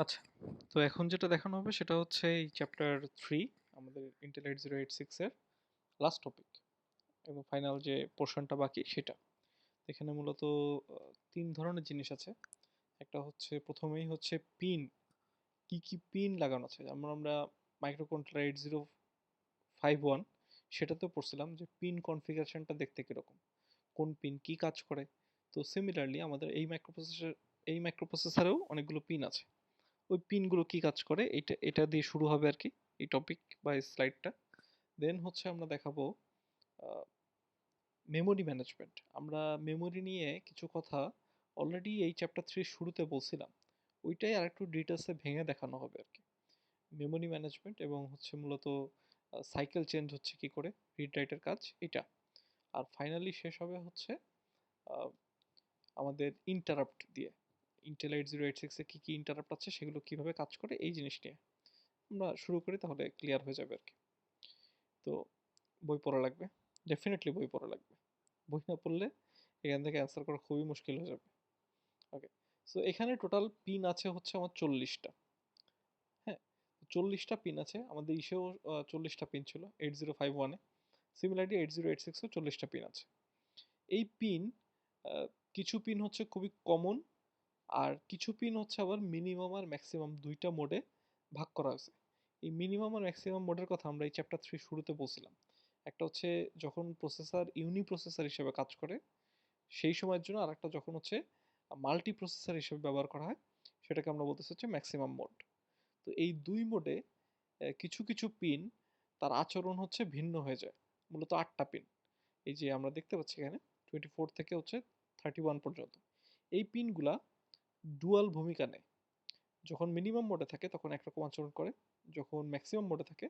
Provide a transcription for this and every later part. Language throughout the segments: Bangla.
আচ্ছা, তো এখন যেটা দেখানো হবে সেটা হচ্ছে এই চ্যাপ্টার 3 আমাদের ইন্টেল 8086 এর লাস্ট টপিক এবং ফাইনাল যে পোর্শনটা বাকি সেটা। এখানে মূলত তিন ধরনের জিনিস আছে। একটা হচ্ছে প্রথমেই হচ্ছে পিন, কি কি পিন লাগানো আছে। আমরা মাইক্রোকন্ট্রোলার 8051 সেটাতেও পড়ছিলাম যে পিন কনফিগারেশনটা দেখতে কিরকম, কোন পিন কি কাজ করে। তো সিমিলারলি আমাদের এই মাইক্রোপ্রসেসরেও অনেকগুলো পিন আছে। ওই পিনগুলো কি কাজ করে এটা এটা দিয়ে শুরু হবে আর কি, এই টপিক বা এই স্লাইডটা। দেন হচ্ছে আমরা দেখাবো মেমোরি ম্যানেজমেন্ট। আমরা মেমোরি নিয়ে কিছু কথা অলরেডি এই চ্যাপ্টার 3 শুরুতে বলছিলাম, ওইটাই আর একটু ডিটেলসে ভেঙে দেখানো হবে আর কি। মেমোরি ম্যানেজমেন্ট এবং হচ্ছে মূলত সাইকেল চেঞ্জ হচ্ছে কি করে, রিড রাইটের কাজ এটা। আর ফাইনালি শেষ হবে হচ্ছে আহ, আমাদের ইন্টারাপ্ট দিয়ে, ইন্টেল 8086 এ কী কী ইন্টারাপ্ট আছে সেগুলো কিভাবে কাজ করে এই জিনিস নিয়ে আমরা শুরু করি, তাহলে ক্লিয়ার হয়ে যাবে আর কি। তো বই পড়া লাগবে, ডেফিনেটলি বই পড়া লাগবে। বই না পড়লে এখান থেকে অ্যান্সার করা খুবই মুশকিল হয়ে যাবে। ওকে, সো এখানে টোটাল পিন আছে হচ্ছে আমার 40টা। হ্যাঁ, 40টা পিন আছে, আমাদের ইসেও 40টা পিন ছিল 8051-এ। সিমিলারলি 8086-এও 40টা পিন আছে। এই পিন, কিছু পিন হচ্ছে খুবই কমন, আর কিছু পিন হচ্ছে আবার মিনিমাম আর ম্যাক্সিমাম দুইটা মোডে ভাগ করা হয়েছে। এই মিনিমাম আর ম্যাক্সিমাম মোডের কথা আমরা এই চ্যাপ্টার 3 শুরুতে বলছিলাম। একটা হচ্ছে যখন প্রসেসর ইউনি প্রসেসর হিসেবে কাজ করে সেই সময়ের জন্য, আর একটা যখন হচ্ছে মাল্টি প্রসেসর হিসেবে ব্যবহার করা হয় সেটাকে আমরা বলতেছি হচ্ছে ম্যাক্সিমাম মোড। তো এই দুই মোডে কিছু কিছু পিন তার আচরণ হচ্ছে ভিন্ন হয়ে যায়। মূলত 8টা পিন, এই যে আমরা দেখতে পাচ্ছি এখানে 24 থেকে হচ্ছে 31 পর্যন্ত। এই পিনগুলা ডুয়াল ভূমিকা নেয়। যখন মিনিমাম মোডে থাকে তখন একরকম আচরণ করে, যখন ম্যাক্সিমাম মোডে থাকে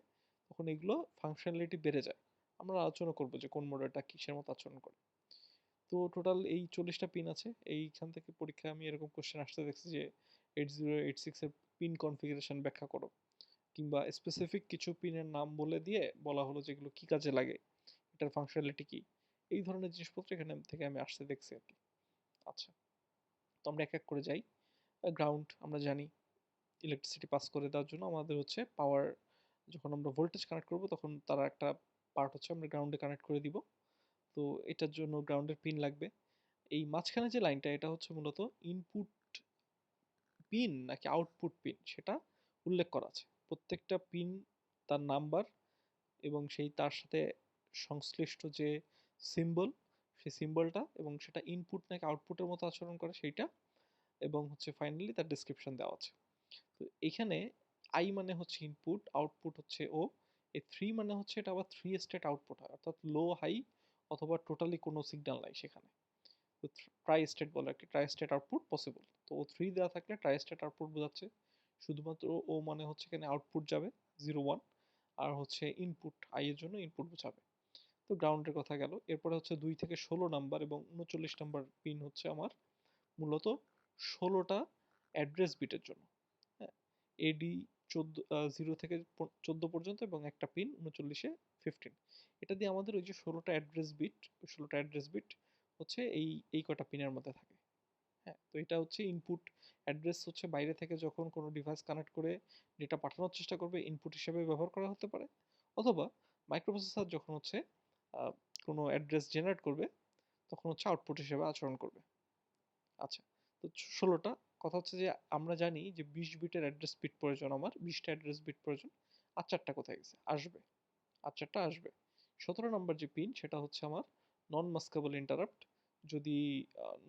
তখন এগুলো ফাংশনালিটি বেড়ে যায়। আমরা আলোচনা করবো যে কোন মোডেটা কিসের মতো আচরণ করে। তো টোটাল এই 40টা পিন আছে। এইখান থেকে পরীক্ষায় আমি এরকম কোশ্চেন আসতে দেখছি যে 8086 এর পিন কনফিগারেশন ব্যাখ্যা করো, কিংবা স্পেসিফিক কিছু পিনের নাম বলে দিয়ে বলা হলো যেগুলো কি কাজে লাগে, এটার ফাংশনালিটি কি। এই ধরনের জিনিসপত্র এখানে থেকে আমি আসতে দেখছি আর কি। আচ্ছা, তো আমরা এক এক করে যাই। গ্রাউন্ড আমরা জানি ইলেকট্রিসিটি পাস করে দেওয়ার জন্য আমাদের হচ্ছে পাওয়ার, যখন আমরা ভোল্টেজ কানেক্ট করব তখন তার একটা পার্ট হচ্ছে আমরা গ্রাউন্ডে কানেক্ট করে দিব। তো এটার জন্য গ্রাউন্ডের পিন লাগবে। এই মাঝখানে যে লাইনটা এটা হচ্ছে মূলত ইনপুট পিন নাকি আউটপুট পিন সেটা উল্লেখ করা আছে। প্রত্যেকটা পিন তার নাম্বার এবং সেই তার সাথে সংশ্লিষ্ট যে সিম্বল, সেই সিম্বলটা, এবং সেটা ইনপুট নাকি আউটপুটের মতো আচরণ করে সেইটা, এবং হচ্ছে ফাইনালি তার ডেসক্রিপশন দেওয়া আছে। তো এখানে আই মানে হচ্ছে ইনপুট, আউটপুট হচ্ছে ও। এই থ্রি মানে হচ্ছে এটা আবার থ্রি স্টেট আউটপুট হয়, অর্থাৎ লো হাই অথবা টোটালি কোনো সিগন্যাল নাই সেখানে। তো ট্রাই স্টেট বলে আর কি, ট্রাই স্টেট আউটপুট পসিবল। তো ও থ্রি দেওয়া থাকলে ট্রাই স্টেট আউটপুট বোঝাচ্ছে। শুধুমাত্র ও মানে হচ্ছে এখানে আউটপুট যাবে 0 1, আর হচ্ছে ইনপুট আই এর জন্য ইনপুট বোঝাবে। তো গ্রাউন্ডের কথা গেল। এরপরে হচ্ছে 2 থেকে 16 নাম্বার এবং 39 নাম্বার পিন হচ্ছে আমার মূলত 16টা অ্যাড্রেস বিটের জন্য। হ্যাঁ, এডি 14, 0 থেকে 14 পর্যন্ত, এবং একটা পিন 39-এ 15। এটা দিয়ে আমাদের ওই যে 16টা অ্যাড্রেস বিট, 16টা অ্যাড্রেস বিট হচ্ছে এই কটা পিনের মধ্যে থাকে। হ্যাঁ, তো এটা হচ্ছে ইনপুট অ্যাড্রেস, হচ্ছে বাইরে থেকে যখন কোনো ডিভাইস কানেক্ট করে ডেটা পাঠানোর চেষ্টা করবে ইনপুট হিসেবে ব্যবহার করা হতে পারে, অথবা মাইক্রোপ্রসেসর যখন হচ্ছে আহ, কোনো অ্যাড্রেস জেনারেট করবে তখন হচ্ছে আউটপুট হিসেবে আচরণ করবে। আচ্ছা, তো 16টা কথা হচ্ছে যে আমরা জানি যে 20 বিটের অ্যাড্রেস বিট প্রয়োজন, আমার 20টা অ্যাড্রেস বিট প্রয়োজন। আর 4টা কোথায় গেছে, আসবে, আর 4টা আসবে। 17 নম্বর যে পিন সেটা হচ্ছে আমার নন মাস্কেবল ইন্টারাপ্ট। যদি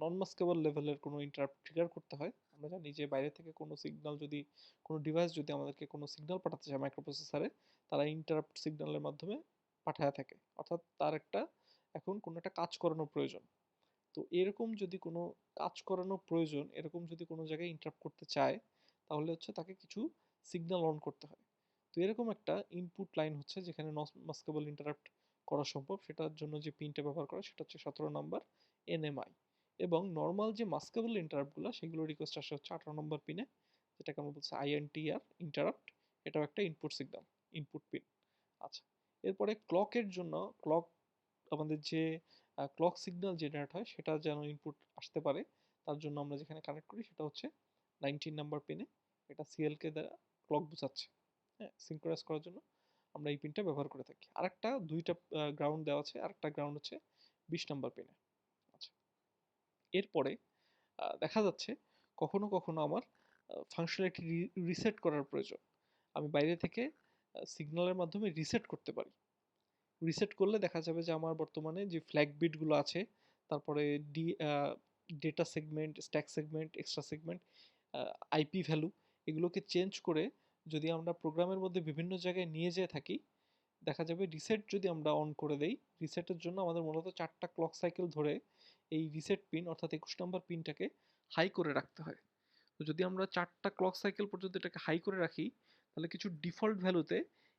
নন মাস্কেবল লেভেলের কোনো ইন্টারাপ্ট ট্রিগার করতে হয়, আমরা জানি যে বাইরে থেকে কোনো সিগন্যাল যদি, কোনো ডিভাইস যদি আমাদেরকে কোনো সিগন্যাল পাঠাতে চায় মাইক্রোপ্রসেসরে, তারা ইন্টারাপ্ট সিগন্যালের মাধ্যমে পাঠায় থাকে, অর্থাৎ তার একটা এখন কোনো একটা কাজ করানো প্রয়োজন। তো এরকম যদি কোনো কাজ করানো প্রয়োজন, এরকম যদি কোনো জায়গায় ইন্টারাপ্ট করতে চায়, তাহলে হচ্ছে তাকে কিছু সিগন্যাল অন করতে হয়। তো এরকম একটা ইনপুট লাইন হচ্ছে যেখানে মাস্কেবল ইন্টারাপ্ট করা সম্ভব, সেটার জন্য যে পিনটা ব্যবহার করা সেটা হচ্ছে 17 নম্বর এনএমআই। এবং নর্মাল যে মাস্কেবল ইন্টারাপ্টগুলো সেগুলো রিকোয়েস্ট আসে হচ্ছে 18 নম্বর পিনে, যেটাকে আমরা বলছি আইএনটিআর ইন্টারাপ্ট। এটাও একটা ইনপুট সিগন্যাল, ইনপুট পিন। আচ্ছা, এরপরে ক্লকের জন্য, ক্লক আমাদের যে ক্লক সিগন্যাল জেনারেট হয় সেটা যেন ইনপুট আসতে পারে, তার জন্য আমরা যেখানে কানেক্ট করি সেটা হচ্ছে 19 নাম্বার পিনে। এটা সিএলকে দ্বারা ক্লক বোঝাচ্ছে। হ্যাঁ, সিনক্রোনাইজ করার জন্য আমরা এই পিনটা ব্যবহার করে থাকি। আরেকটা দুইটা গ্রাউন্ড দেওয়া আছে, আরেকটা গ্রাউন্ড হচ্ছে 20 নাম্বার পিনে। আচ্ছা, এরপরে দেখা যাচ্ছে কখনো কখনো আমার ফাংশনালিটি রিসেট করার প্রয়োজন। আমি বাইরে থেকে সিগন্যালের মাধ্যমে রিসেট করতে পারি। রিসেট করলে দেখা যাবে যে আমার বর্তমানে যে ফ্ল্যাগ বিটগুলো আছে, তারপরে D data segment, stack segment, extra segment, IP value, এগুলোকে চেঞ্জ করে যদি আমরা প্রোগ্রামের মধ্যে বিভিন্ন জায়গায় নিয়ে যেয়ে থাকি, দেখা যাবে রিসেট যদি আমরা অন করে দেই, রিসেটের জন্য আমাদের মূলত 4টা ক্লক সাইকেল ধরে এই রিসেট পিন অর্থাৎ 21 নম্বর পিনটাকে হাই করে রাখতে হয়। তো যদি আমরা 4টা ক্লক সাইকেল পর্যন্ত এটাকে হাই করে রাখি, তাহলে কিছু ডিফল্ট ভ্যালুতে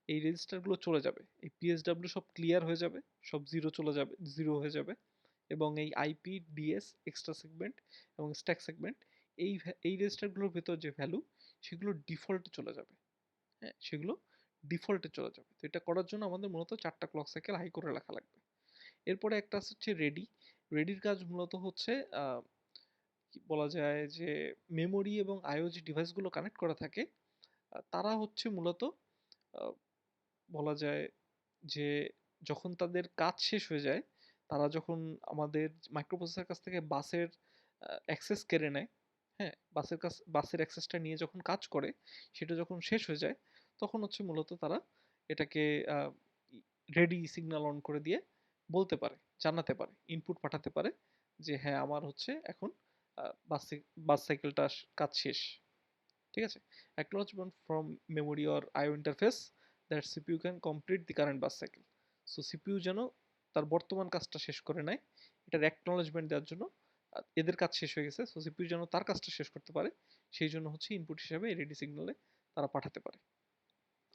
এই রেজিস্টারগুলো চলে যাবে, এই পিএসডাব্লিউ সব ক্লিয়ার হয়ে যাবে, সব জিরো চলে যাবে, জিরো হয়ে যাবে, এবং এই আইপি, ডিএস, এক্সট্রা সেগমেন্ট এবং স্ট্যাক সেগমেন্ট, এই রেজিস্টারগুলোর ভেতর যে ভ্যালু, সেগুলো ডিফল্টে চলে যাবে। হ্যাঁ, সেগুলো ডিফল্টে চলে যাবে। তো এটা করার জন্য আমাদের মূলত 4টা ক্লক সাইকেল হাই করে রাখা লাগবে। এরপরে একটা হচ্ছে রেডি। রেডির কাজ মূলত হচ্ছে কি বলা যায় যে মেমোরি এবং আইও যে ডিভাইসগুলো কানেক্ট করা থাকে, তারা হচ্ছে মূলত আহ, বলা যায় যে যখন তাদের কাজ শেষ হয়ে যায়, তারা যখন আমাদের মাইক্রোপ্রসেসর কাছ থেকে বাসের অ্যাক্সেস কেড়ে নেয়, হ্যাঁ, বাসের অ্যাক্সেসটা নিয়ে যখন কাজ করে, সেটা যখন শেষ হয়ে যায়, তখন হচ্ছে মূলত তারা এটাকে রেডি সিগন্যাল অন করে দিয়ে বলতে পারে, জানাতে পারে, ইনপুট পাঠাতে পারে যে হ্যাঁ আমার হচ্ছে এখন বাস বাস সাইকেলটা কাজ শেষ। ঠিক আছে, acknowledgement from memory or IO interface that CPU can complete the current bus cycle. So CPU যেন তার বর্তমান কাজটা শেষ করে নেয়, এটার অ্যাকনলেজমেন্ট দেওয়ার জন্য এদের কাজ শেষ হয়ে গেছে, সো সিপিইউ যেন তার কাজটা শেষ করতে পারে, সেই জন্য হচ্ছে ইনপুট হিসাবে রেডি সিগন্যালে তারা পাঠাতে পারে।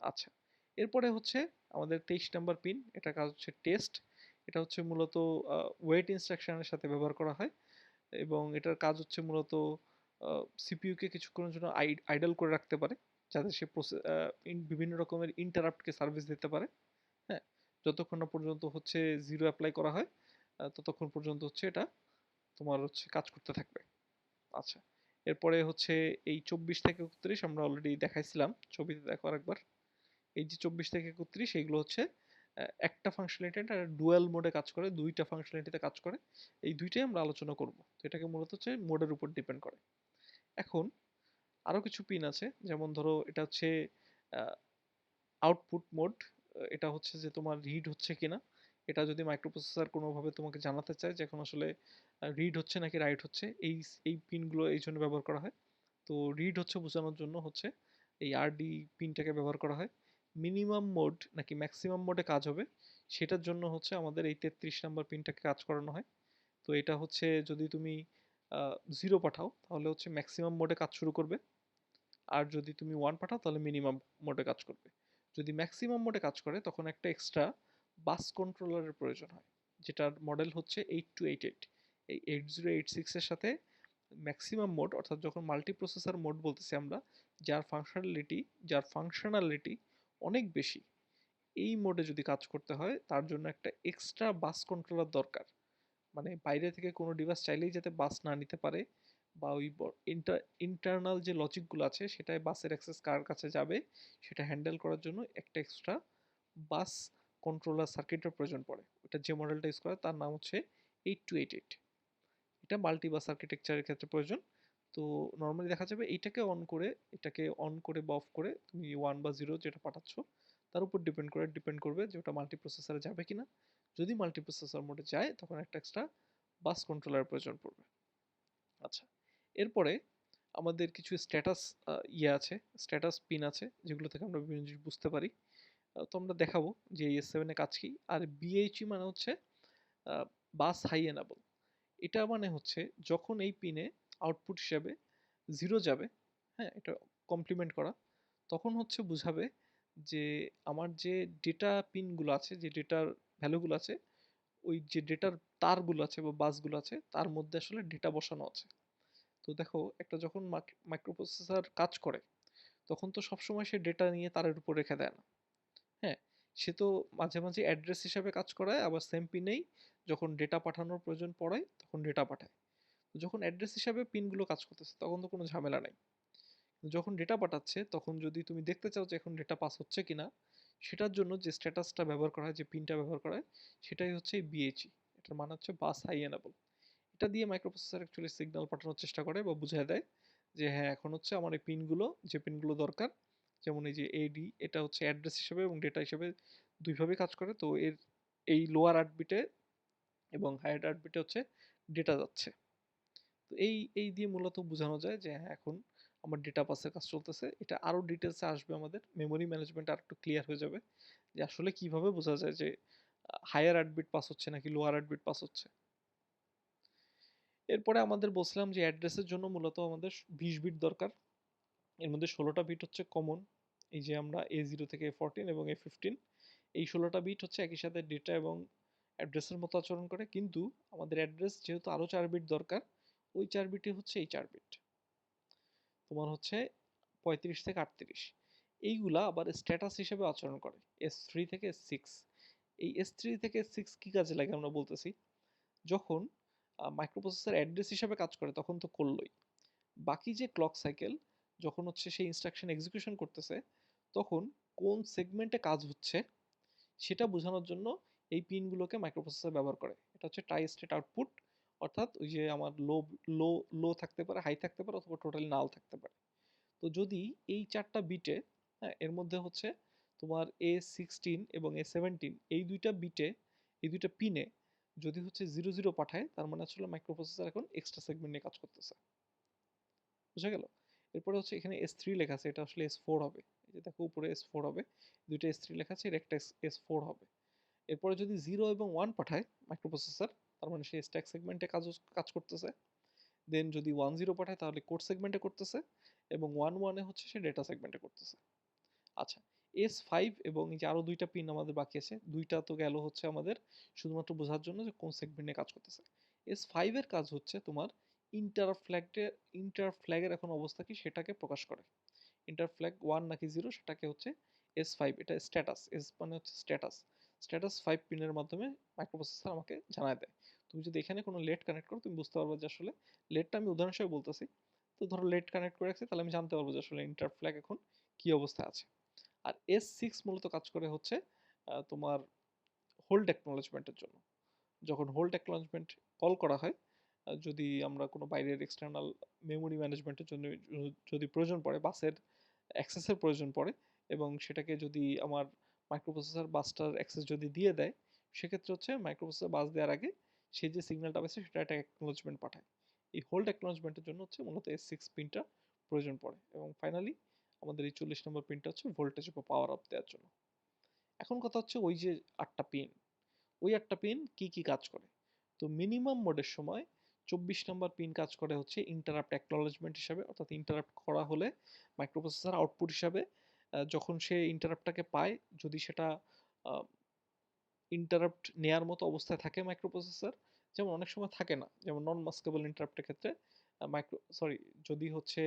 আচ্ছা, এরপরে হচ্ছে আমাদের 23 নাম্বার পিন, এটার কাজ হচ্ছে টেস্ট। এটা হচ্ছে মূলত ওয়েট ইনস্ট্রাকশনের সাথে ব্যবহার করা হয়, এবং এটার কাজ হচ্ছে মূলত সিপিইউকে কিছুক্ষণের জন্য আইডল করে রাখতে পারে, যাতে সে বিভিন্ন রকমের ইন্টারাপ্টকে সার্ভিস দিতে পারে। হ্যাঁ, যতক্ষণ না পর্যন্ত হচ্ছে জিরো অ্যাপ্লাই করা হয়, ততক্ষণ পর্যন্ত হচ্ছে এটা তোমার হচ্ছে কাজ করতে থাকবে। আচ্ছা, এরপরে হচ্ছে এই 24 থেকে 31 আমরা অলরেডি দেখাইছিলাম, ছবিতে দেখো আরেকবার। এই যে 24 থেকে 31, এইগুলো হচ্ছে একটা ফাংশনালিটি ডুয়াল মোডে কাজ করে, দুইটা ফাংশনালিটিতে কাজ করে। এই দুইটাই আমরা আলোচনা করব। তো এটাকে মূলত হচ্ছে মোডের উপর ডিপেন্ড করে। এখন আরো কিছু পিন আছে, যেমন ধরো এটা হচ্ছে আউটপুট মোড। এটা হচ্ছে যে তোমার রিড হচ্ছে কিনা, এটা যদি মাইক্রোপ্রসেসর কোনোভাবে তোমাকে জানাতে চায় যে এখন আসলে রিড হচ্ছে নাকি রাইট হচ্ছে, এই পিনগুলো এই জন্য ব্যবহার করা হয়। তো রিড হচ্ছে বোঝানোর জন্য হচ্ছে এই আরডি পিনটাকে ব্যবহার করা হয়। মিনিমাম মোড নাকি ম্যাক্সিমাম মোডে কাজ হবে, সেটার জন্য হচ্ছে আমাদের এই 33 নাম্বার পিনটাকে কাজ করানো হয়। তো এটা হচ্ছে যদি তুমি জিরো পাঠাও তাহলে হচ্ছে ম্যাক্সিমাম মোডে কাজ শুরু করবে, আর যদি তুমি ওয়ান পাঠাও তাহলে মিনিমাম মোডে কাজ করবে। যদি ম্যাক্সিমাম মোডে কাজ করে তখন একটা এক্সট্রা বাস কন্ট্রোলারের প্রয়োজন হয়, যেটার মডেল হচ্ছে 8288। এই 8086 এর সাথে ম্যাক্সিমাম মোড অর্থাৎ যখন মাল্টিপ্রসেসর মোড বলতেছি আমরা, যার ফাংশনালিটি অনেক বেশি, এই মোডে যদি কাজ করতে হয় তার জন্য একটা এক্সট্রা বাস কন্ট্রোলার দরকার। মানে বাইরে থেকে কোনো ডিভাইস চাইলেই যাতে বাস না নিতে পারে, বা ওই ইন্টারনাল যে লজিকগুলো আছে সেটাই বাসের অ্যাক্সেস কার কাছে যাবে, সেটা হ্যান্ডেল করার জন্য একটা এক্সট্রা বাস কন্ট্রোলার সার্কিটের প্রয়োজন পড়ে। ওটা যে মডেলটা ইউজ করে তার নাম হচ্ছে 8288। এটা মাল্টিবাস আর্কিটেকচারের ক্ষেত্রে প্রয়োজন। তো নর্মালি দেখা যাবে এটাকে অন করে বা অফ করে তুমি ওয়ান বা জিরো যেটা পাঠাচ্ছ, তার উপর ডিপেন্ড করবে যে ওটা মাল্টিপ্রসেসরে যাবে কিনা। যদি মাল্টিপ্রসেসর মোডে যায় তখন একটা এক্সট্রা বাস কন্ট্রোলার প্রয়োজন পড়বে। আচ্ছা, এরপরে আমাদের কিছু স্ট্যাটাস আছে, স্ট্যাটাস পিন আছে, যেগুলো থেকে আমরা বিভিন্ন জিনিস বুঝতে পারি। তো আমরা দেখাবো যে এস7 এ কাজ কি। আর বিএইচই মানে হচ্ছে বাস হাই এনাবল। এটা মানে হচ্ছে যখন এই পিনে আউটপুট হিসাবে জিরো যাবে, হ্যাঁ, এটা কমপ্লিমেন্ট করা, তখন হচ্ছে বুঝাবে যে আমার যে ডেটা পিনগুলো আছে, যে ডেটার ভ্যালুগুলো আছে, ওই যে ডেটার তারগুলো আছে বা বাসগুলো আছে তার মধ্যে আসলে ডেটা বসানো আছে। তো দেখো একটা যখন মাইক্রোপ্রসেসর কাজ করে, তখন তো সবসময় সে ডেটা নিয়ে তারের উপর রেখে দেয় না। হ্যাঁ, সে তো মাঝে মাঝে অ্যাড্রেস হিসাবে কাজ করায়, আবার সেম পিনেই যখন ডেটা পাঠানোর প্রয়োজন পড়ে তখন ডেটা পাঠায়। তো যখন অ্যাড্রেস হিসাবে পিনগুলো কাজ করতেছে তখন তো কোনো ঝামেলা নাই। যখন ডেটা পাঠাচ্ছে তখন যদি তুমি দেখতে চাও যে এখন ডেটা পাস হচ্ছে কিনা, সেটার জন্য যে স্ট্যাটাসটা ব্যবহার করা হয়, যে পিনটা ব্যবহার করা হয়, সেটাই হচ্ছে বিএইচই। এটার মানে হচ্ছে বাস হাই এনেবল। এটা দিয়ে মাইক্রোপ্রসেসর অ্যাকচুয়ালি সিগন্যাল পাঠানোর চেষ্টা করে বা বুঝিয়ে দেয় যে হ্যাঁ এখন হচ্ছে আমার এই পিনগুলো, যে পিনগুলো দরকার, যেমন এই যে এডি, এটা হচ্ছে অ্যাড্রেস হিসেবে এবং ডেটা হিসেবে দুইভাবে কাজ করে। তো এর এই লোয়ার 8 বিটে এবং হায়ার 8 বিটে হচ্ছে ডেটা যাচ্ছে। তো এই দিয়ে মূলত বোঝানো যায় যে হ্যাঁ এখন আমার ডেটা পাসের কাজ চলতেছে। এটা আরো ডিটেলসে আসবে, আমাদের মেমোরি ম্যানেজমেন্ট আর একটু ক্লিয়ার হয়ে যাবে যে আসলে কিভাবে বোঝা যায় যে হায়ার 8 বিট পাস হচ্ছে নাকি লোয়ার 8 বিট পাস হচ্ছে। এরপরে আমাদের বলছিলাম যে অ্যাড্রেসের জন্য মূলত আমাদের 20 বিট দরকার। এর মধ্যে 16টা বিট হচ্ছে কমন, এই যে আমরা A0 থেকে A14 এবং A15, এই 16টা বিট হচ্ছে একই সাথে ডেটা এবং অ্যাড্রেসের মতো আচরণ করে। কিন্তু আমাদের অ্যাড্রেস যেহেতু আরও 4 বিট দরকার, ওই 4 বিটই হচ্ছে এই 4 বিট, তোমার হচ্ছে 35 থেকে 38। এইগুলা আবার স্ট্যাটাস হিসেবে আচরণ করে S3 থেকে S6। এই S3 থেকে S6 কি কাজে লাগে আমরা বলতেছি, যখন মাইক্রোপ্রসেসর অ্যাড্রেস হিসেবে কাজ করে তখন তো করলোই, বাকি যে ক্লক সাইকেল, যখন হচ্ছে সেই ইনস্ট্রাকশন এক্সিকিউশন করতেছে, তখন কোন সেগমেন্টে কাজ হচ্ছে সেটা বোঝানোর জন্য এই পিনগুলোকে মাইক্রোপ্রসেসর ব্যবহার করে। এটা হচ্ছে ট্রাই স্টেট আউটপুট, অর্থাৎ ওই যে আমার লো লো থাকতে পারে, হাই থাকতে পারে, অথবা টোটালি নাল থাকতে পারে। তো যদি এই 4টা বিটে, হ্যাঁ এর মধ্যে হচ্ছে তোমার A16 এবং A17, এই দুইটা বিটে, এই দুইটা পিনে যদি হচ্ছে 00 পাঠায়, তার মানে আসলে মাইক্রোপ্রসেসর এখন এক্সট্রা সেগমেন্ট নিয়ে কাজ করতেছে। বুঝা গেল? এরপরে হচ্ছে এখানে S3 লেখা আছে, এটা আসলে S4 হবে। এই যে দেখো উপরে S4 হবে, দুইটা S3 লেখা আছে, এর একটা S4 হবে। এরপরে যদি 0 এবং 1 পাঠায় মাইক্রোপ্রসেসর, তার মানে সে স্ট্যাক সেগমেন্টে কাজ করতেছে। দেন যদি 10 পাঠায় তাহলে কোড সেগমেন্টে করতেছে, এবং 11 হচ্ছে সে ডেটা সেগমেন্টে করতেছে। আচ্ছা, S5 এবং এই যে আরো দুইটা পিন আমাদের বাকি আছে, দুইটা তো গেল হচ্ছে আমাদের শুধুমাত্র বোঝার জন্য যে কোন সেগমেন্টে কাজ করতেছে। S5 এর কাজ হচ্ছে তোমার ইন্টার ফ্ল্যাগের এখন অবস্থা কি সেটাকে প্রকাশ করে। ইন্টার ফ্ল্যাগ 1 নাকি 0 সেটাকে হচ্ছে S5, এটা স্ট্যাটাস, এস মানে হচ্ছে স্ট্যাটাস, স্ট্যাটাস 5 পিনের মাধ্যমে মাইক্রোপ্রসেসর আমাকে জানায় দেয়। তুমি যদি এখানে কোনো লেট কানেক্ট করো, তুমি বুঝতে পারবে যে আসলে লেটটা আমি উদাহরণ হিসেবে বলতেছি। তো ধরো লেট কানেক্ট করে রাখছি, তাহলে আমি জানতে পারবো যে আসলে ইন্টার ফ্ল্যাগ এখন কি অবস্থায় আছে। আর S6 মূলত কাজ করে হচ্ছে তোমার হোল্ড অ্যাকনলেজমেন্টের জন্য। যখন হোল্ড অ্যাকনলেজমেন্ট কল করা হয়, যদি আমরা কোনো বাইরের এক্সটার্নাল মেমোরি ম্যানেজমেন্টের জন্য যদি প্রয়োজন পড়ে, বাসের অ্যাক্সেসের প্রয়োজন পড়ে, এবং সেটাকে যদি আমার মাইক্রোপ্রসেসর বাসটার অ্যাক্সেস যদি দিয়ে দেয়, সেক্ষেত্রে হচ্ছে মাইক্রোপ্রসেসর বাস দেওয়ার আগে সে যে সিগন্যালটা পাচ্ছে সেটা একটা অ্যাকনলেজমেন্ট পাঠায়। এই হোল্ড অ্যাকনলেজমেন্টের জন্য হচ্ছে মূলত S6 পিনটা প্রয়োজন পড়ে। এবং ফাইনালি আমাদের এই 40 নম্বর পিনটা হচ্ছে ভোল্টেজ বা পাওয়ার আপ দেওয়ার জন্য। এখন কথা হচ্ছে ওই যে 8টা পিন, ওই 8টা পিন কি কি কাজ করে। তো মিনিমাম মোডের সময় 24 নম্বর পিন কাজ করে হচ্ছে ইন্টারাপ্ট অ্যাকনলেজমেন্ট হিসাবে, অর্থাৎ ইন্টারাপ্ট করা হলে মাইক্রোপ্রসেসর আউটপুট হিসাবে যখন সে ইন্টারাপ্টটাকে পায়, যদি সেটা ইন্টারাপ্ট নেয়ার মতো অবস্থায় থাকে মাইক্রোপ্রসেসর, যেমন অনেক সময় থাকে না, যেমন নন মাস্কেবল ইন্টারাপ্টের ক্ষেত্রে যদি হচ্ছে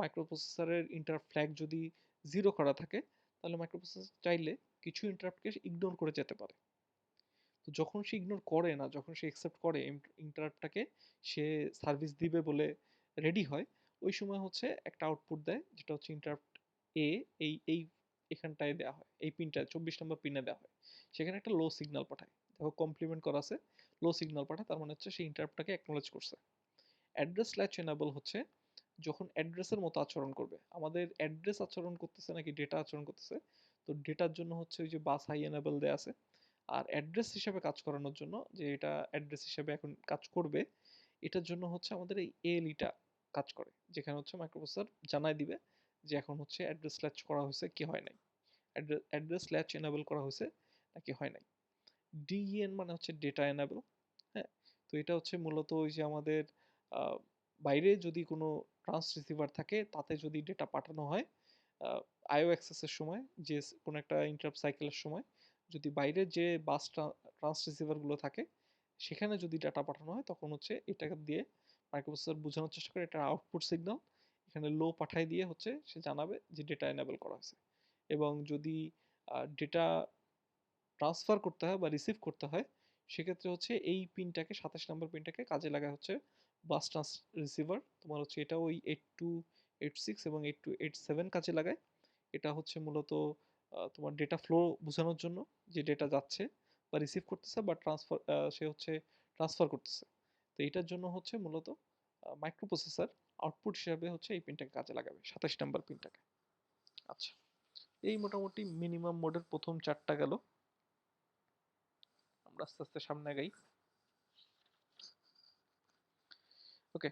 মাইক্রোপ্রসেসরের ইন্টারাপ্ট ফ্ল্যাগ যদি 0 করা থাকে, তাহলে মাইক্রোপ্রসেসর চাইলে কিছু ইন্টারাপ্টকে ইগনোর করে যেতে পারে। তো যখন সে ইগনোর করে না, যখন সে অ্যাকসেপ্ট করে ইন্টারাপ্টটাকে, সে সার্ভিস দিবে বলে রেডি হয়, ওই সময় হচ্ছে একটা আউটপুট দেয় যেটা হচ্ছে ইন্টারাপ্ট এ, এই এখানটায় দেওয়া হয়, এই পিনটা 24 নম্বর পিনে দেওয়া হয়। সেখানে একটা লো সিগন্যাল পাঠায়, দেখো কমপ্লিমেন্ট করা আছে, লো সিগন্যাল পাঠায়, তার মানে হচ্ছে সেই ইন্টারাপ্টটাকে অ্যাকনোলেজ করছে। অ্যাড্রেস ল্যাচ এনাবল হচ্ছে যখন অ্যাড্রেসের মতো আচরণ করবে, আমাদের অ্যাড্রেস আচরণ করতেছে নাকি ডেটা আচরণ করতেছে। তো ডেটার জন্য হচ্ছে ওই যে বাস হাই এনাবল দেওয়া আছে। আর অ্যাড্রেস হিসেবে কাজ করানোর জন্য, যে এটা অ্যাড্রেস হিসেবে এখন কাজ করবে, এটার জন্য হচ্ছে আমাদের এই এএলইটা কাজ করে, যেখানে হচ্ছে মাইক্রোপ্রসেসর জানাই দিবে যে এখন হচ্ছে অ্যাড্রেস ল্যাচ করা হয়েছে কি হয় নাই, অ্যাড্রেস ল্যাচ এনাবল করা হয়েছে নাকি হয় নাই। ডিইএন মানে হচ্ছে ডেটা এনাবল। হ্যাঁ, তো এটা হচ্ছে মূলত ওই যে আমাদের আহ, বাইরে যদি কোনো ট্রান্স রিসিভার থাকে, তাতে যদি ডেটা পাঠানো হয় আইও অ্যাক্সেসের সময়, যে কোনো একটা ইন্টারাপ্ট সাইকেলের সময়, যদি বাইরে যে বাস ট্রান্স রিসিভারগুলো থাকে সেখানে যদি ডাটা পাঠানো হয়, তখন হচ্ছে এটাকে দিয়ে মাইক্রোপ্রসেসর বোঝানোর চেষ্টা করে এটা আউটপুট সিগন্যাল, এখানে লো পাঠাই দিয়ে হচ্ছে সে জানাবে যে ডেটা এনেবল করা হয়েছে। এবং যদি ডেটা ট্রান্সফার করতে হয় বা রিসিভ করতে হয়, সেক্ষেত্রে হচ্ছে এই পিনটাকে, 27 নম্বর পিনটাকে কাজে লাগা হচ্ছে বাস ট্রান্স রিসিভার। তোমার হচ্ছে এটা ওই 8 to 8286 এবং 8287 কাজে লাগায়। এটা হচ্ছে মূলত তোমার ডেটা ফ্লো বোঝানোর জন্য, যে ডেটা যাচ্ছে বা রিসিভ করতেছে বা সে হচ্ছে ট্রান্সফার করতেছে। তো এটার জন্য হচ্ছে মূলত মাইক্রোপ্রসেসর আউটপুট হিসাবে হচ্ছে এই পিনটাকে কাজে লাগাবে, 27 নাম্বার পিনটাকে। আচ্ছা, এই মোটামুটি মিনিমাম মোডের প্রথম 4টা গেল। আমরা আস্তে আস্তে সামনে আগাই। ওকে,